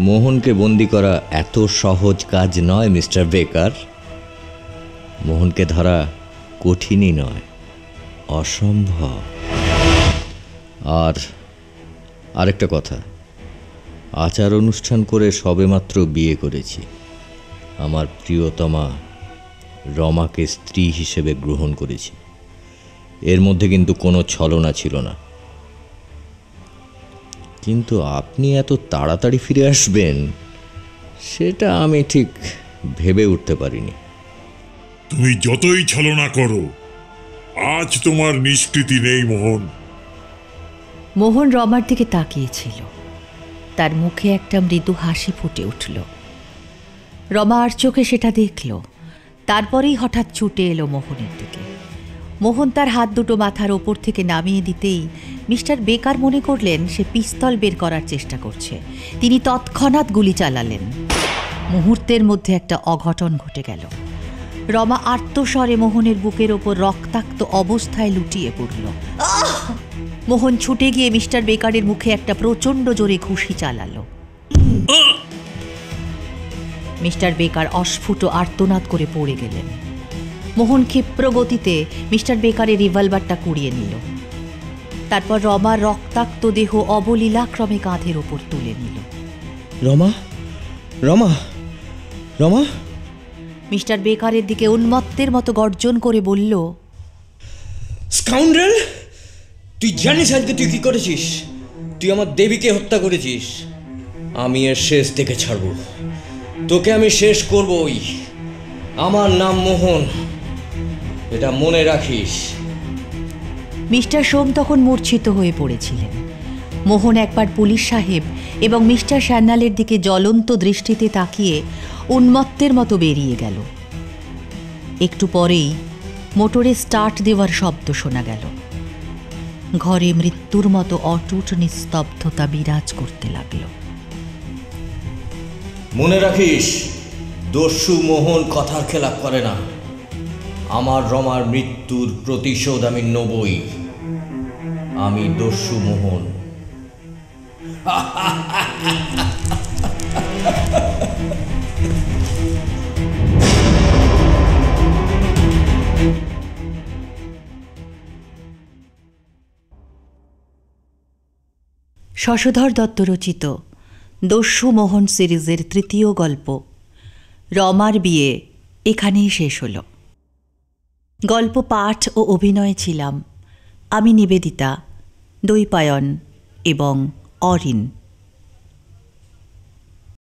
মোহনকে বন্দি করা এত সহজ কাজ নয় মিস্টার বেকার। মোহনকে ধরা কঠিনই নয়, অসম্ভব। আর আরেকটা কথা, আচার অনুষ্ঠান করে সবেমাত্র বিয়ে করেছি। আমার প্রিয়তমা রমাকে স্ত্রী হিসেবে গ্রহণ করেছি। এর মধ্যে কিন্তু কোনো ছলনা ছিল না। কিন্তু আপনি এত তাড়াতাড়ি ফিরে আসবেন সেটা আমি ঠিক ভেবে উঠতে পারিনি। তুমি যতই ছলনা করো, আজ তোমার নিষ্কৃতি নেই মোহন। মোহন রমার দিকে তাকিয়েছিল। তার মুখে একটা মৃদু হাসি ফুটে উঠল। রমা আর চোখে সেটা দেখল। তারপরেই হঠাৎ ছুটে এলো মোহনের দিকে। মোহন তার হাত দুটো মাথার ওপর থেকে নামিয়ে দিতেই মিস্টার বেকার মনে করলেন সে পিস্তল বের করার চেষ্টা করছে। তিনি তৎক্ষণাৎ গুলি চালালেন। মুহূর্তের মধ্যে একটা অঘটন ঘটে গেল। রমা আর্তস্বরে মোহনের বুকের ওপর রক্তাক্ত অবস্থায় লুটিয়ে পড়ল। মোহন ছুটে গিয়ে মিস্টার বেকারের মুখে একটা প্রচণ্ড জোরে ঘুষি চালালো। মিস্টার বেকার অস্ফুট আর্তনাদ করে পড়ে গেলেন। মোহন ক্ষিপ্র গতিতে মিস্টার বেকারের রিভলভারটা কুড়িয়ে নিল। তারপর রমার রক্তাক্ত দেহ অবলীলাক্রমে কাঁধের ওপর তুলে নিল। রমা, রমা, রমা। মিস্টার বেকারের দিকে উন্মত্তের মতো গর্জন করে বলল, স্কাউন্ড্রেল, তুই জানিস আজকে তুই কি করেছিস? তুই আমার দেবীকে হত্যা করেছিস। আমি এর শেষ দেখে ছাড়ব, তোকে আমি শেষ করবই। আমার নাম মোহন, এটা মনে রাখিস। মিস্টার সোম তখন মূর্ছিত হয়ে পড়েছিলেন। মোহন একবার পুলিশ সাহেব এবং মিস্টার সান্যালের দিকে জ্বলন্ত দৃষ্টিতে তাকিয়ে উন্মত্তের মতো বেরিয়ে গেল। একটু পরেই মোটরে স্টার্ট দেওয়ার শব্দ শোনা গেল। ঘরে মৃত্যুর মতো অটুট নিস্তব্ধতা বিরাজ করতে লাগল। মনে রাখিস, দস্যু মোহন কথার খেলাপ করে না। আমার রমার মৃত্যুর প্রতিশোধ আমি নেবই। আমি দস্যু মোহন। শশধর দত্ত রচিত দস্যু মোহন সিরিজের তৃতীয় গল্প রমার বিয়ে এখানেই শেষ হল। গল্প পাঠ ও অভিনয়ে ছিলাম আমি, নিবেদিতা, দৈপায়ন এবং অরিন।